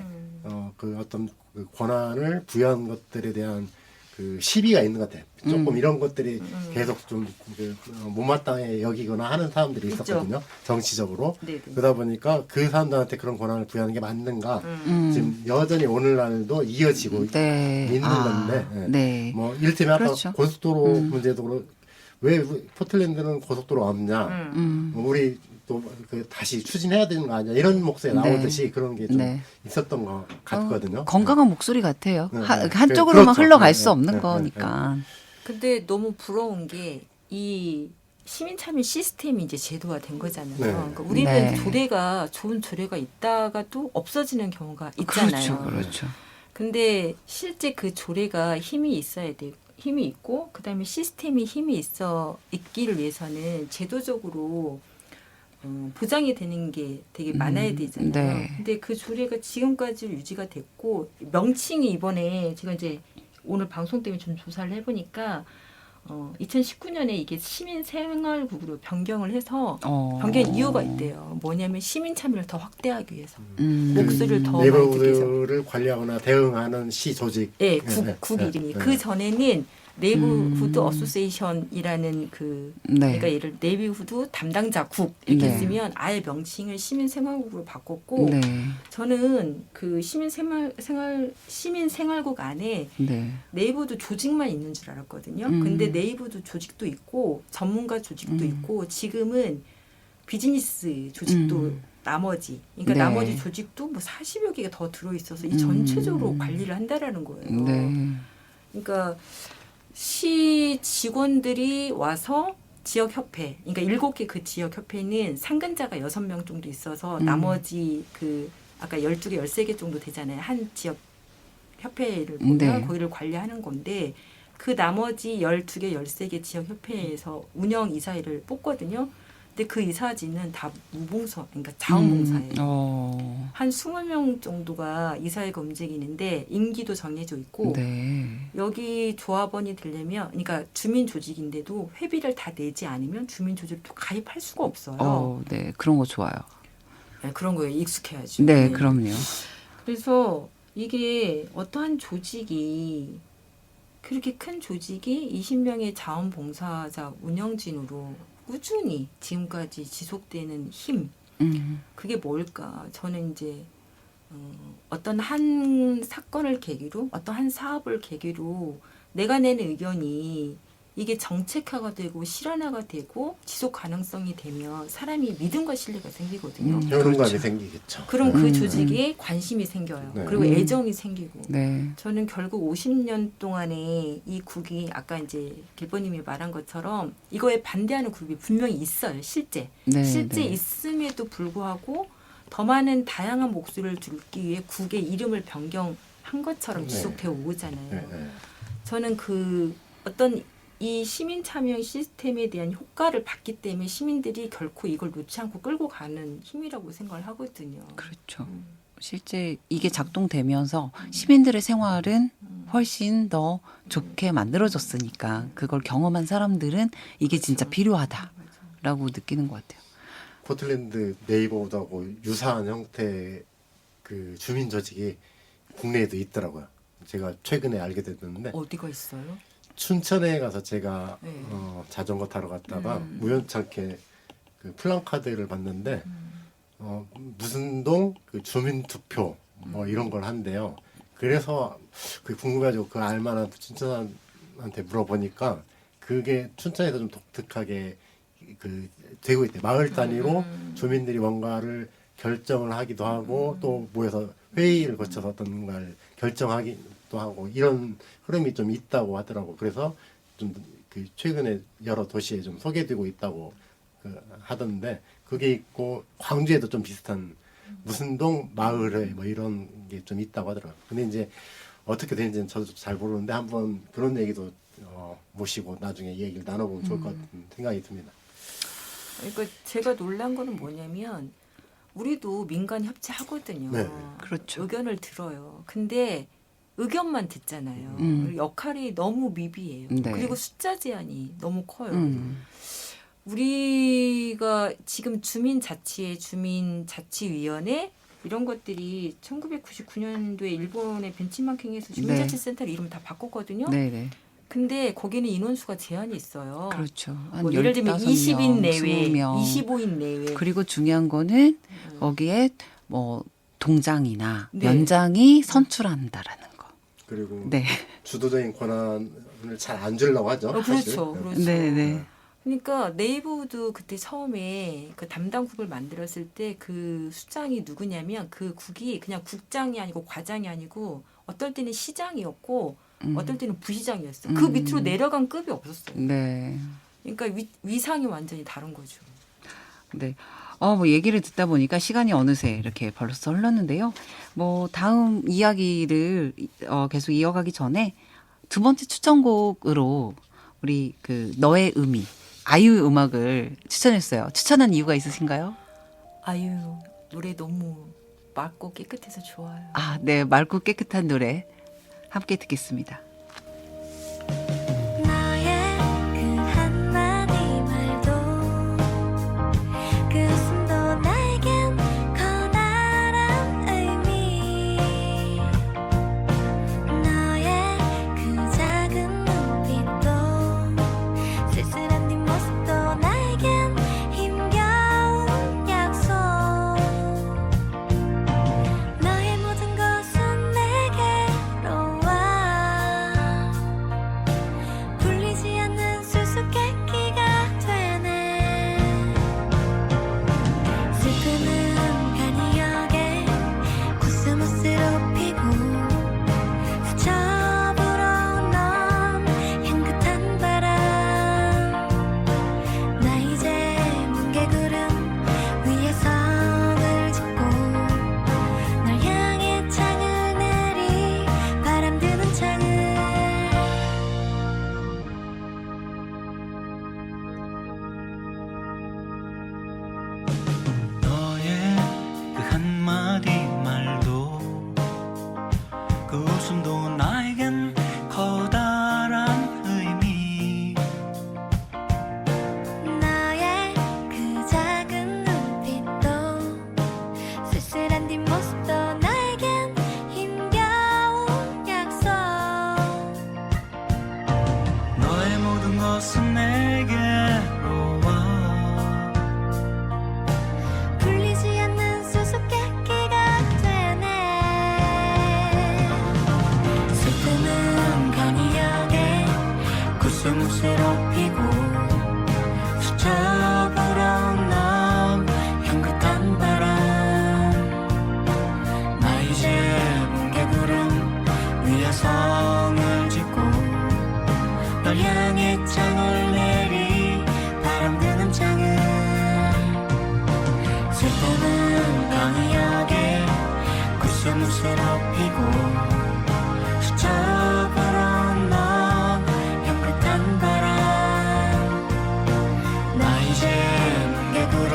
그 어떤 그 권한을 부여한 것들에 대한 그 시비가 있는 것 같아요. 조금 이런 것들이 계속 좀그 못마땅해 여기거나 하는 사람들이 있죠. 있었거든요. 정치적으로. 네네. 그러다 보니까 그 사람들한테 그런 권한을 부여하는 게 맞는가. 지금 여전히 오늘날도 이어지고 네. 있는 건데. 예. 네. 뭐 이를테면 아까 그렇죠. 고속도로 문제도 그렇고 왜 포틀랜드는 고속도로 없냐. 뭐 우리 또 그 다시 추진해야 되는 거 아니야. 이런 목소리 네. 나오듯이 그런 게 좀 네. 있었던 것 같거든요. 건강한 목소리 같아요. 네, 네. 한쪽으로만 그렇죠. 흘러갈 네, 수 네, 없는 네, 거니까. 근데 너무 부러운 게 이 시민 참여 시스템이 이제 제도화된 거잖아요. 네. 그러니까 우리는 네. 조례가 좋은 조례가 있다가도 없어지는 경우가 있잖아요. 그렇죠, 그렇죠. 근데 실제 그 조례가 힘이 있어야 돼. 힘이 있고 그다음에 시스템이 힘이 있어 있기를 위해서는 제도적으로 보장이 되는 게 되게 많아야 되잖아요. 네. 근데 그 조례가 지금까지 유지가 됐고 명칭이 이번에 제가 이제 오늘 방송 때문에 좀 조사를 해보니까 2019년에 이게 시민생활국으로 변경을 해서 변경 이유가 있대요. 뭐냐면 시민 참여를 더 확대하기 위해서 목소리를 더 많이 듣기 위해서. 네이버를 관리하거나 대응하는 시 조직. 네, 네, 국 네, 이름이. 네. 그 전에는 네이버후드 어소시에이션이라는 그 네. 그러니까 예를 네이버후드 담당자국 이렇게 네. 쓰면 아예 명칭을 시민생활국으로 바꿨고 네. 저는 그 시민생활국 안에 네. 네이버도 조직만 있는 줄 알았거든요. 근데 네이버도 조직도 있고 전문가 조직도 있고 지금은 비즈니스 조직도 나머지 그러니까 네. 나머지 조직도 뭐 40여 개가 더 들어 있어서 이 전체적으로 관리를 한다라는 거예요. 네. 그러니까 시 직원들이 와서 지역 협회, 그러니까 7개 그 지역 협회는 상근자가 6명 정도 있어서 나머지 그 아까 12개, 13개 정도 되잖아요. 한 지역 협회를 보면 네. 거기를 관리하는 건데 그 나머지 12개, 13개 지역 협회에서 운영 이사회를 뽑거든요. 근데 그 이사진은 다 무봉사, 그러니까 자원봉사예요. 한 20명 정도가 이사회가 움직이는데 임기도 정해져 있고 네. 여기 조합원이 되려면 그러니까 주민 조직인데도 회비를 다 내지 않으면 주민 조직도 가입할 수가 없어요. 네. 그런 거 좋아요. 네, 그런 거에 익숙해야죠. 네, 그럼요. 그래서 이게 어떠한 조직이 그렇게 큰 조직이 20명의 자원봉사자 운영진으로 꾸준히 지금까지 지속되는 힘 그게 뭘까? 저는 이제 어떤 한 사건을 계기로 어떤 한 사업을 계기로 내가 내는 의견이 이게 정책화가 되고 실현화가 되고 지속 가능성이 되면 사람이 믿음과 신뢰가 생기거든요. 효능감이 그렇죠. 생기겠죠. 그럼 그 조직에 관심이 생겨요. 네. 그리고 애정이 생기고. 네. 저는 결국 50년 동안에 이 국이 아까 이제 길보님이 말한 것처럼 이거에 반대하는 그룹이 분명히 있어요. 실제. 네, 실제 네. 있음에도 불구하고 더 많은 다양한 목소리를 듣기 위해 국의 이름을 변경한 것처럼 네. 지속되어 오잖아요. 네, 네. 저는 그 어떤 이 시민 참여 시스템에 대한 효과를 봤기 때문에 시민들이 결코 이걸 놓지 않고 끌고 가는 힘이라고 생각을 하거든요. 그렇죠. 실제 이게 작동되면서 시민들의 생활은 훨씬 더 좋게 만들어졌으니까 그걸 경험한 사람들은 이게 진짜 필요하다라고 느끼는 것 같아요. 포틀랜드 네이버하고 유사한 형태의 그 주민 조직이 국내에도 있더라고요. 제가 최근에 알게 됐는데 어디가 있어요? 춘천에 가서 제가 네. 자전거 타러 갔다가 우연찮게 그 플랜카드를 봤는데 무슨 동 그 주민 투표 뭐 이런 걸 한대요. 그래서 그 궁금해가지고 그 알만한 춘천한테 물어보니까 그게 춘천에서 좀 독특하게 그 되고 있대. 마을 단위로 주민들이 뭔가를 결정을 하기도 하고 또 모여서 회의를 거쳐서 어떤 걸 결정하기도 하고 이런 흐름이 좀 있다고 하더라고. 그래서 좀 그 최근에 여러 도시에 좀 소개되고 있다고 그 하던데 그게 있고 광주에도 좀 비슷한 무슨 동 마을에 뭐 이런 게 좀 있다고 하더라고요. 근데 이제 어떻게 되는지는 저도 잘 모르는데 한번 그런 얘기도 모시고 나중에 얘기를 나눠보면 좋을 것 같은 생각이 듭니다. 그러니까 제가 놀란 거는 뭐냐면 우리도 민간 협치하거든요. 네. 그렇죠. 의견을 들어요. 근데 의견만 듣잖아요. 음. 역할이 너무 미비해요. 네. 그리고 숫자 제한이 너무 커요. 음. 우리가 지금 주민자치위원회 이런 것들이 1999년도에 일본의 벤치마킹에서 주민자치센터를 이름 다 바꿨거든요. 네네. 근데 거기는 인원수가 제한이 있어요. 그렇죠. 한 뭐 예를 들면 15명, 20인 내외, 20명. 25인 내외. 그리고 중요한 거는 거기에 뭐 동장이나 네. 연장이 선출한다라는 거. 그리고 네. 주도적인 권한을 잘 안 주려고 하죠. 그렇죠, 사실. 그렇죠. 네네. 그러니까 네이버도 그때 처음에 그 담당국을 만들었을 때 그 수장이 누구냐면 그 국이 그냥 국장이 아니고 과장이 아니고 어떨 때는 시장이었고 어떨 때는 부시장이었어요. 그 밑으로 내려간 급이 없었어요. 네. 그러니까 위상이 완전히 다른 거죠. 네. 뭐 얘기를 듣다 보니까 시간이 어느새 이렇게 벌써 흘렀는데요. 뭐 다음 이야기를 계속 이어가기 전에 두 번째 추천곡으로 우리 그 너의 의미 아이유 음악을 추천했어요. 추천한 이유가 있으신가요? 아유 노래 너무 맑고 깨끗해서 좋아요. 아, 네. 맑고 깨끗한 노래 함께 듣겠습니다. 너의 그 한마디 말도 그 웃음도 나에겐 커다란 의미 너의 그 작은 눈빛도 쓸쓸한 뒷모습도 나에겐 힘겨운 약속 너의 모든 것은 내게로 와 풀리지 않는 수수께끼가 되네 슬픔은 간이역에 코스모스로 피고 스쳐 불어온 향긋한 바람 나 이제 뭉게구름 위에 성을 짓고 널 향해 창을 내리 바람 드는 창을 너의 그 한마디 말도 그 웃음도 나에겐 커다란 의미 너의 그 작은 눈빛도 쓸쓸한 뒷모습도 나에겐 힘겨운 약속 너의 모든 것은 내게로 와 풀리지 않는 수수께끼가 되네 슬픔은 간이역에 코스모스로 피고 스쳐 불어온 향긋한 바람 나 이제 뭉게구름 위에 성을 짓고 널 향해 창을 내리 바람 드는 창을 슬픔은 간이역에 코스모스로 피고 스쳐 불어온 향긋한 바람 나 이제 뭉게구름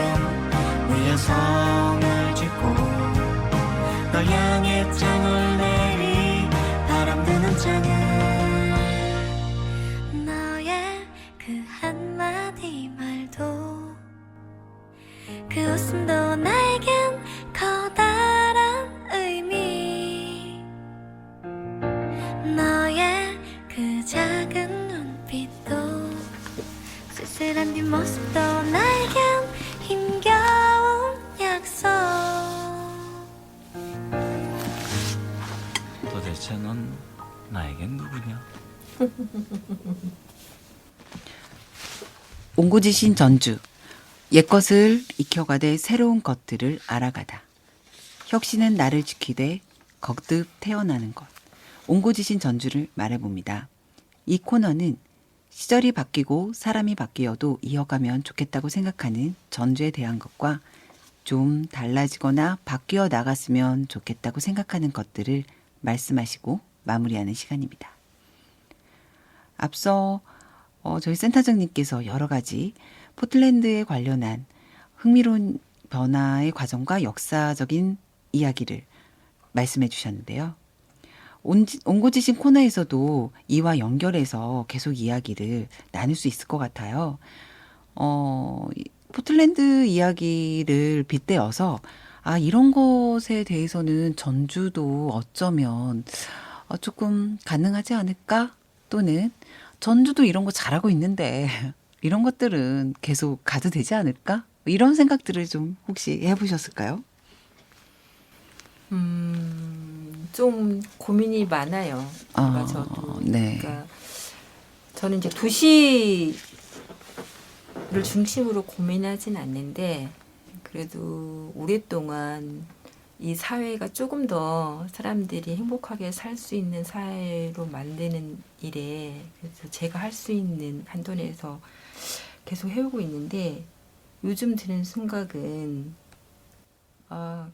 위에 성을 짓고 널 향해 창을 내리 바람 드는 창을 너의 그 한마디 말도 그 웃음도 나에겐 커다란 의미 너의 그 작은 눈빛도 쓸쓸한 뒷모습도 나에겐 힘겨운 약속 도대체 넌 나에겐 누구냐? 옹고지신 전주. 옛것을 익혀가되 새로운 것들을 알아가다. 혁신은 나를 지키되 거듭 태어나는 것. 옹고지신 전주를 말해봅니다. 이 코너는 시절이 바뀌고 사람이 바뀌어도 이어가면 좋겠다고 생각하는 전주에 대한 것과 좀 달라지거나 바뀌어 나갔으면 좋겠다고 생각하는 것들을 말씀하시고 마무리하는 시간입니다. 앞서 저희 센터장님께서 여러 가지 포틀랜드에 관련한 흥미로운 변화의 과정과 역사적인 이야기를 말씀해 주셨는데요. 온고지신 코너에서도 이와 연결해서 계속 이야기를 나눌 수 있을 것 같아요. 포틀랜드 이야기를 빗대어서 이런 것에 대해서는 전주도 어쩌면 조금 가능하지 않을까? 또는 전주도 이런 거 잘하고 있는데 이런 것들은 계속 가도 되지 않을까? 이런 생각들을 좀 혹시 해보셨을까요? 좀 고민이 많아요. 저도. 네. 그러니까 저는 이제 도시를 중심으로 고민하진 않는데 그래도 오랫동안 이 사회가 조금 더 사람들이 행복하게 살 수 있는 사회로 만드는 일에 그래서 제가 할 수 있는 한도 내에서 계속 해오고 있는데 요즘 드는 생각은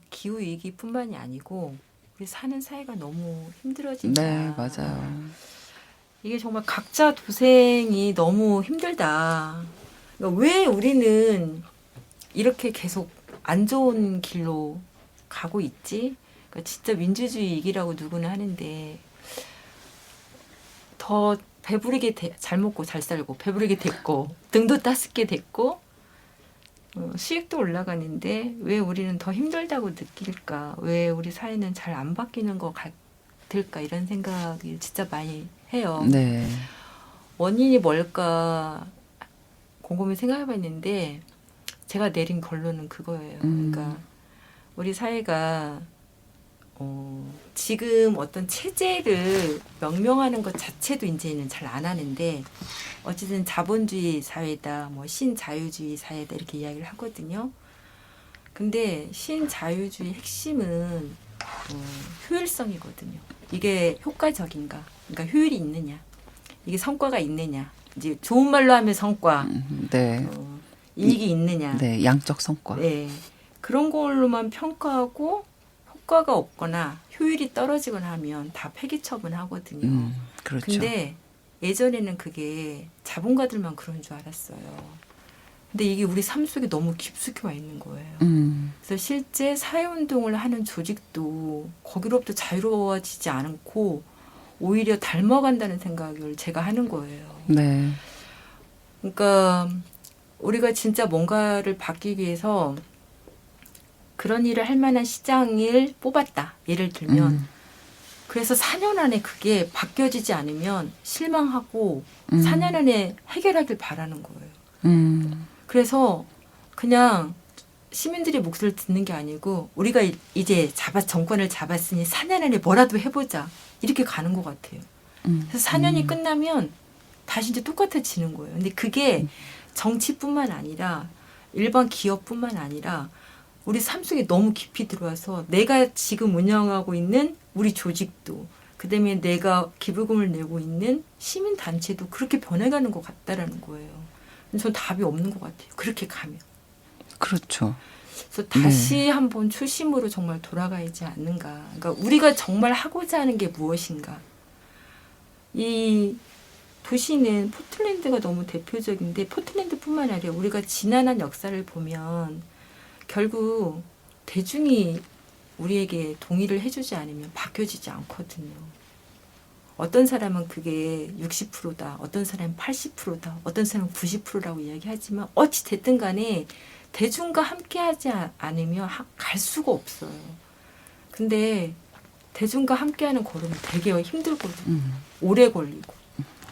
기후 위기뿐만이 아니고 우리 사는 사회가 너무 힘들어진다. 네, 맞아요. 이게 정말 각자 도생이 너무 힘들다. 그러니까 왜 우리는 이렇게 계속 안 좋은 길로 가고 있지? 그러니까 진짜 민주주의 위기라고 누구나 하는데 더 배부르게 잘 먹고 잘 살고 배부르게 됐고 등도 따숩게 됐고 수익도 올라가는데 왜 우리는 더 힘들다고 느낄까? 왜 우리 사회는 잘 안 바뀌는 것 같을까? 이런 생각을 진짜 많이 해요. 네. 원인이 뭘까 곰곰이 생각해봤는데 제가 내린 결론은 그거예요. 그러니까 우리 사회가 지금 어떤 체제를 명명하는 것 자체도 이제는 잘 안 하는데 어쨌든 자본주의 사회다, 뭐 신자유주의 사회다 이렇게 이야기를 하거든요. 근데 신자유주의 핵심은 효율성이거든요. 이게 효과적인가? 그러니까 효율이 있느냐? 이게 성과가 있느냐? 이제 좋은 말로 하면 성과, 네. 이익이 있느냐? 네, 양적 성과. 네. 그런 걸로만 평가하고 효과가 없거나 효율이 떨어지거나 하면 다 폐기 처분하거든요. 그렇죠. 근데 예전에는 그게 자본가들만 그런 줄 알았어요. 근데 이게 우리 삶 속에 너무 깊숙이 와 있는 거예요. 그래서 실제 사회운동을 하는 조직도 거기로부터 자유로워지지 않고 오히려 닮아간다는 생각을 제가 하는 거예요. 네. 그러니까 우리가 진짜 뭔가를 바뀌기 위해서 그런 일을 할 만한 시장을 뽑았다. 예를 들면 그래서 4년 안에 그게 바뀌어지지 않으면 실망하고 4년 안에 해결하길 바라는 거예요. 그래서 그냥 시민들의 목소리를 듣는 게 아니고 우리가 이제 정권을 잡았으니 4년 안에 뭐라도 해보자. 이렇게 가는 것 같아요. 그래서 4년이 끝나면 다시 이제 똑같아지는 거예요. 근데 그게 정치뿐만 아니라 일반 기업뿐만 아니라 우리 삶 속에 너무 깊이 들어와서 내가 지금 운영하고 있는 우리 조직도 그다음에 내가 기부금을 내고 있는 시민단체도 그렇게 변해가는 것 같다라는 거예요. 전 답이 없는 것 같아요. 그렇게 가면. 그렇죠. 그래서 다시 한번 초심으로 정말 돌아가야지 않는가. 그러니까 우리가 정말 하고자 하는 게 무엇인가. 이 도시는 포틀랜드가 너무 대표적인데 포틀랜드뿐만 아니라 우리가 지난한 역사를 보면 결국 대중이 우리에게 동의를 해주지 않으면 바뀌어지지 않거든요. 어떤 사람은 그게 60%다. 어떤 사람은 80%다. 어떤 사람은 90%라고 이야기하지만 어찌 됐든 간에 대중과 함께하지 않으면 갈 수가 없어요. 근데 대중과 함께하는 걸음은 되게 힘들거든요. 오래 걸리고.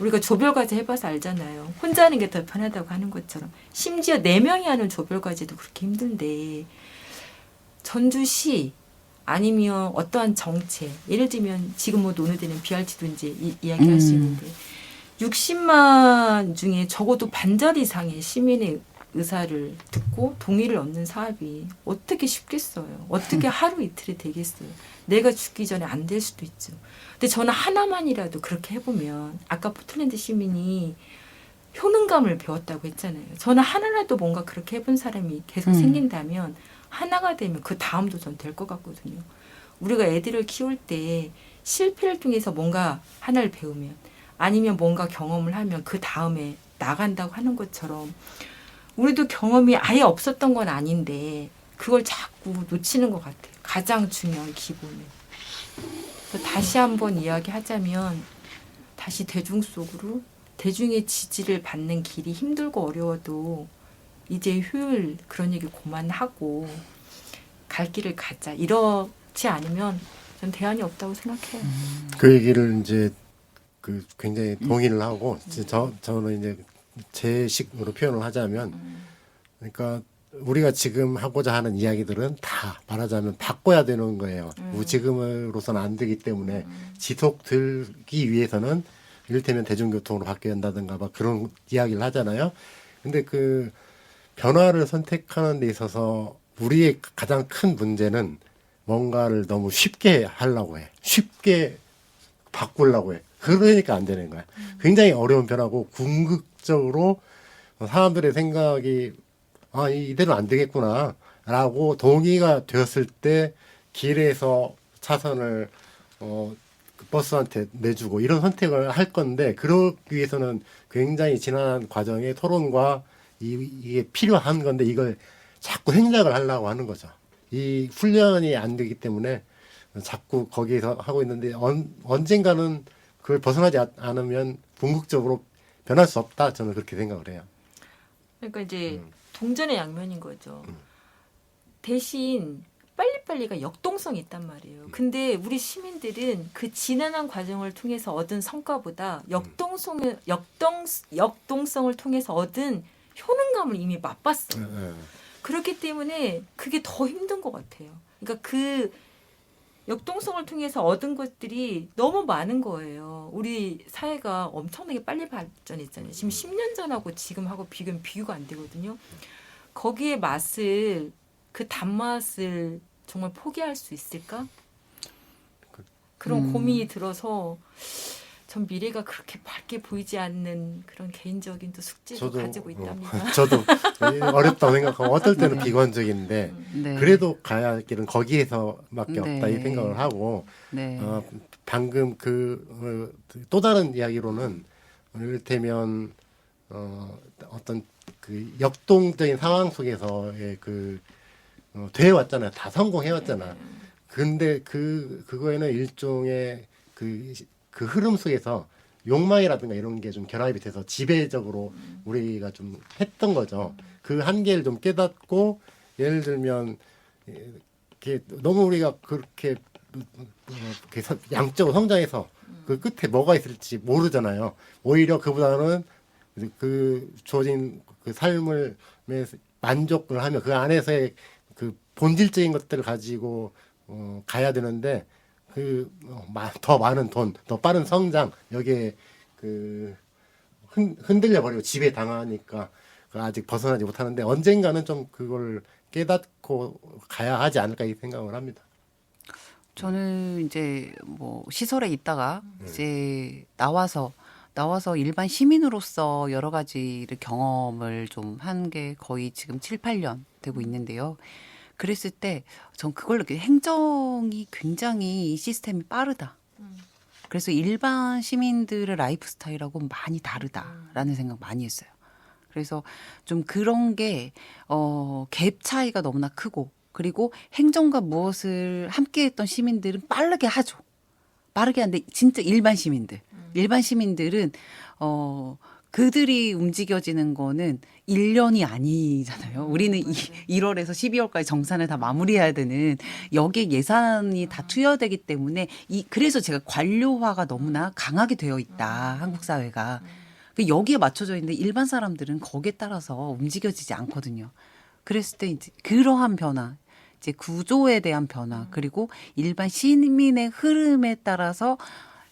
우리가 조별과제 해봐서 알잖아요. 혼자 하는 게 더 편하다고 하는 것처럼. 심지어 4명이 하는 조별과제도 그렇게 힘든데 전주시 아니면 어떠한 정책, 예를 들면 지금 뭐 논의되는 BRT도 이제 이야기할 수 있는데 60만 중에 적어도 반절 이상의 시민의 의사를 듣고 동의를 얻는 사업이 어떻게 쉽겠어요. 어떻게 하루 이틀이 되겠어요. 내가 죽기 전에 안 될 수도 있죠. 근데 저는 하나만이라도 그렇게 해보면 아까 포틀랜드 시민이 효능감을 배웠다고 했잖아요. 저는 하나라도 뭔가 그렇게 해본 사람이 계속 생긴다면 하나가 되면 그 다음도 전 될 것 같거든요. 우리가 애들을 키울 때 실패를 통해서 뭔가 하나를 배우면 아니면 뭔가 경험을 하면 그 다음에 나간다고 하는 것처럼 우리도 경험이 아예 없었던 건 아닌데 그걸 자꾸 놓치는 것 같아요. 가장 중요한 기본은. 그래서 다시 한번 이야기하자면 다시 대중 속으로 대중의 지지를 받는 길이 힘들고 어려워도 이제 효율 그런 얘기 그만하고 갈 길을 가자. 이렇지 않으면 전 대안이 없다고 생각해요. 그 얘기를 이제 그 굉장히 동의를 하고 저는 이제 제 식으로 표현을 하자면 그러니까 우리가 지금 하고자 하는 이야기들은 다 말하자면 바꿔야 되는 거예요. 지금으로서는 안 되기 때문에 지속되기 위해서는 이를테면 대중교통으로 바뀌어야 한다든가 막 그런 이야기를 하잖아요. 근데 그 변화를 선택하는 데 있어서 우리의 가장 큰 문제는 뭔가를 너무 쉽게 하려고 해. 쉽게 바꾸려고 해. 그러니까 안 되는 거야. 굉장히 어려운 변화고 궁극적으로 사람들의 생각이 이대로 안 되겠구나 라고 동의가 되었을 때 길에서 차선을 그 버스한테 내주고 이런 선택을 할 건데 그러기 위해서는 굉장히 지난한 과정의 토론과 이게 필요한 건데 이걸 자꾸 생략을 하려고 하는 거죠. 이 훈련이 안 되기 때문에 자꾸 거기에서 하고 있는데 언젠가는 그걸 벗어나지 않으면 궁극적으로 변할 수 없다. 저는 그렇게 생각을 해요. 그러니까 이제 동전의 양면인 거죠. 대신 빨리빨리가 역동성이 있단 말이에요. 근데 우리 시민들은 그 지난한 과정을 통해서 얻은 성과보다 역동성을 통해서 얻은 효능감을 이미 맛봤어요. 그렇기 때문에 그게 더 힘든 것 같아요. 그러니까 그 역동성을 통해서 얻은 것들이 너무 많은 거예요. 우리 사회가 엄청나게 빨리 발전했잖아요. 지금 10년 전하고 지금하고 비교는 비교가 안 되거든요. 거기에 맛을 그 단맛을 정말 포기할 수 있을까? 그런 고민이 들어서 전 미래가 그렇게 밝게 보이지 않는 그런 개인적인 또 숙제도 가지고 있답니다. 저도 어렵다고 생각하고 어떨 때는 비관적인데 네. 그래도 가야 할 길은 거기에서밖에 네. 없다 이 생각을 하고 네. 방금 또 다른 이야기로는 이를테면 어떤 그 역동적인 상황 속에서의 돼 왔잖아요. 다 성공해 왔잖아. 근데 그거에는 일종의 그 흐름 속에서 욕망이라든가 이런 게 좀 결합이 돼서 지배적으로 우리가 좀 했던 거죠. 그 한계를 좀 깨닫고 예를 들면 이렇게 너무 우리가 그렇게 양적으로 성장해서 그 끝에 뭐가 있을지 모르잖아요. 오히려 그보다는 그 주어진 그 삶을 만족을 하며 그 안에서의 그 본질적인 것들을 가지고 가야 되는데 더 많은 돈, 더 빠른 성장 여기에 흔들려 버리고 지배 당하니까 아직 벗어나지 못하는데 언젠가는 좀 그걸 깨닫고 가야 하지 않을까 이 생각을 합니다. 저는 이제 뭐 시설에 있다가 이제 나와서 일반 시민으로서 여러 가지를 경험을 좀 한 게 거의 지금 7, 8년 되고 있는데요. 그랬을 때 전 그걸 느껴요. 행정이 굉장히 이 시스템이 빠르다. 그래서 일반 시민들의 라이프 스타일하고 많이 다르다라는 생각 많이 했어요. 그래서 좀 그런 게 갭 차이가 너무나 크고 그리고 행정과 무엇을 함께 했던 시민들은 빠르게 하죠. 빠르게 하는데 진짜 일반 시민들은 그들이 움직여지는 거는 1년이 아니잖아요. 우리는 1월에서 12월까지 정산을 다 마무리해야 되는 여기에 예산이 다 투여되기 때문에 그래서 제가 관료화가 너무나 강하게 되어 있다. 한국 사회가. 여기에 맞춰져 있는데 일반 사람들은 거기에 따라서 움직여지지 않거든요. 그랬을 때 이제 그러한 변화, 이제 구조에 대한 변화, 그리고 일반 시민의 흐름에 따라서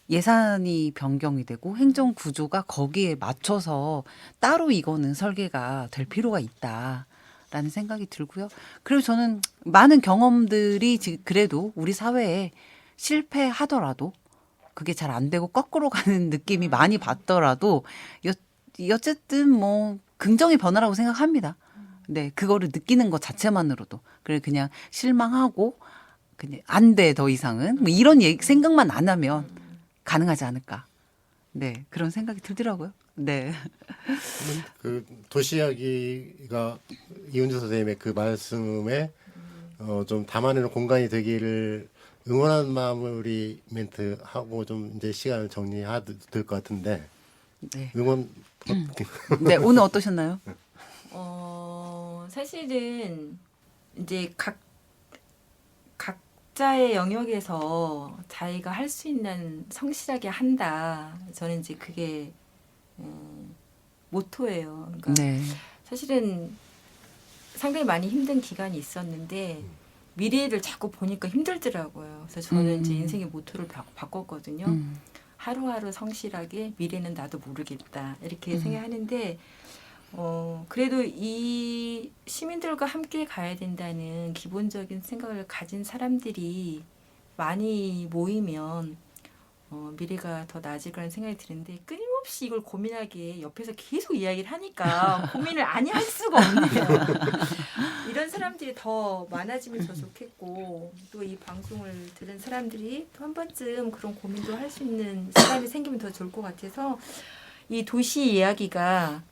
예산이 변경이 되고 행정 구조가 거기에 맞춰서 따로 이거는 설계가 될 필요가 있다라는 생각이 들고요. 그리고 저는 많은 경험들이 그래도 우리 사회에 실패하더라도 그게 잘 안 되고 거꾸로 가는 느낌이 많이 받더라도 어쨌든 뭐 긍정의 변화라고 생각합니다. 네, 그거를 느끼는 것 자체만으로도 그냥 실망하고 그냥 안 돼 더 이상은 뭐 이런 생각만 안 하면 가능하지 않을까. 네, 그런 생각이 들더라고요. 네. 그 도시 이야기가 이은주 선생님의 그 말씀에 좀 담아내는 공간이 되기를 응원하는 마무리 멘트 하고 좀 이제 시간을 정리해도 될 것 같은데 네. 응원 네, 오늘 어떠셨나요? 사실은 이제 각자의 영역에서 자기가 할 수 있는 성실하게 한다. 저는 이제 그게 모토예요. 그러니까 네. 사실은 상당히 많이 힘든 기간이 있었는데 미래를 자꾸 보니까 힘들더라고요. 그래서 저는 이제 인생의 모토를 바꿨거든요. 하루하루 성실하게 미래는 나도 모르겠다 이렇게 생각하는데 그래도 이 시민들과 함께 가야 된다는 기본적인 생각을 가진 사람들이 많이 모이면 미래가 더 나아질 거라는 생각이 드는데 끊임없이 이걸 고민하기에 옆에서 계속 이야기를 하니까 고민을 아니 할 수가 없네요. 이런 사람들이 더 많아지면 더 좋겠고 또 이 방송을 들은 사람들이 또 한 번쯤 그런 고민도 할 수 있는 시간이 생기면 더 좋을 것 같아서 이 도시 이야기가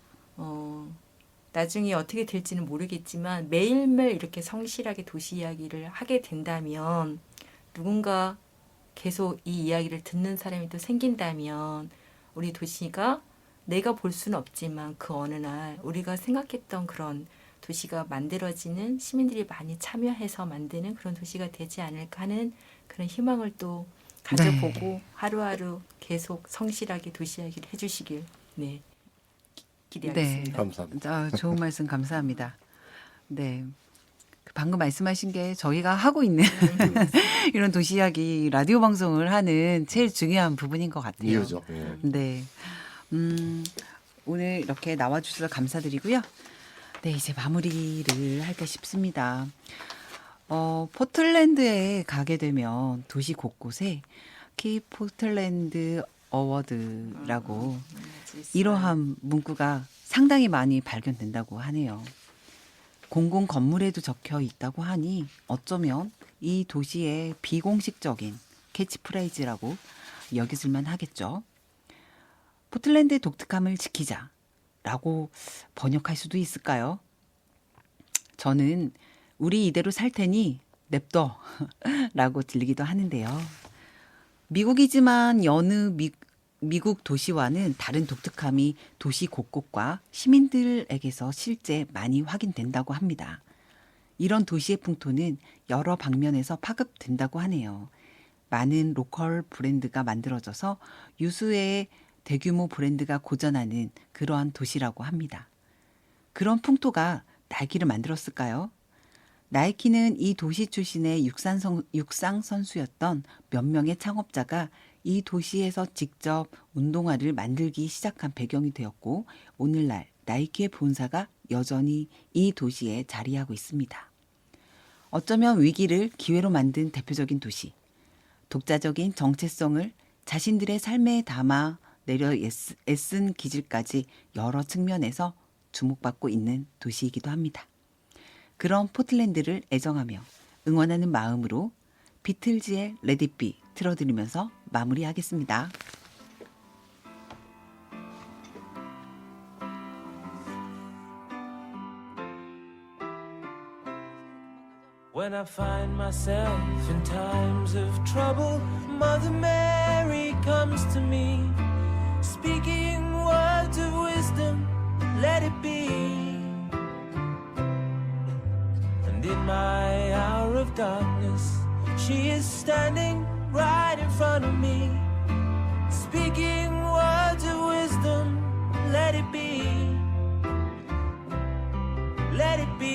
나중에 어떻게 될지는 모르겠지만 매일매일 이렇게 성실하게 도시 이야기를 하게 된다면 누군가 계속 이 이야기를 듣는 사람이 또 생긴다면 우리 도시가 내가 볼 수는 없지만 그 어느 날 우리가 생각했던 그런 도시가 만들어지는 시민들이 많이 참여해서 만드는 그런 도시가 되지 않을까 하는 그런 희망을 또 가져보고 네. 하루하루 계속 성실하게 도시 이야기를 해주시길 기대하겠습니다. 네. 감사합니다. 좋은 말씀 감사합니다. 네. 방금 말씀하신 게 저희가 하고 있는 이런 도시 이야기 라디오 방송을 하는 제일 중요한 부분인 것 같아요. 이유죠. 예. 네. 오늘 이렇게 나와주셔서 감사드리고요. 네, 이제 마무리를 할까 싶습니다. 포틀랜드에 가게 되면 도시 곳곳에 포틀랜드 어워드라고 이러한 문구가 상당히 많이 발견된다고 하네요. 공공 건물에도 적혀 있다고 하니 어쩌면 이 도시의 비공식적인 캐치프레이즈라고 여기질만 하겠죠. 포틀랜드의 독특함을 지키자라고 번역할 수도 있을까요? 저는 우리 이대로 살 테니 냅둬 라고 들리기도 하는데요. 미국이지만 여느 미국 도시와는 다른 독특함이 도시 곳곳과 시민들에게서 실제 많이 확인된다고 합니다. 이런 도시의 풍토는 여러 방면에서 파급된다고 하네요. 많은 로컬 브랜드가 만들어져서 유수의 대규모 브랜드가 고전하는 그러한 도시라고 합니다. 그런 풍토가 나이키를 만들었을까요? 나이키는 이 도시 출신의 육상 선수였던 몇 명의 창업자가 이 도시에서 직접 운동화를 만들기 시작한 배경이 되었고 오늘날 나이키의 본사가 여전히 이 도시에 자리하고 있습니다. 어쩌면 위기를 기회로 만든 대표적인 도시, 독자적인 정체성을 자신들의 삶에 담아 내려 애쓴 기질까지 여러 측면에서 주목받고 있는 도시이기도 합니다. 그런 포틀랜드를 애정하며 응원하는 마음으로 비틀즈의 Let It Be 틀어드리면서 마무리하겠습니다. When I find myself in times of trouble, Mother Mary comes to me, speaking words of wisdom, let it be. And in my hour of darkness, she is standing right in front of me, speaking words of wisdom, let it be. Let it be.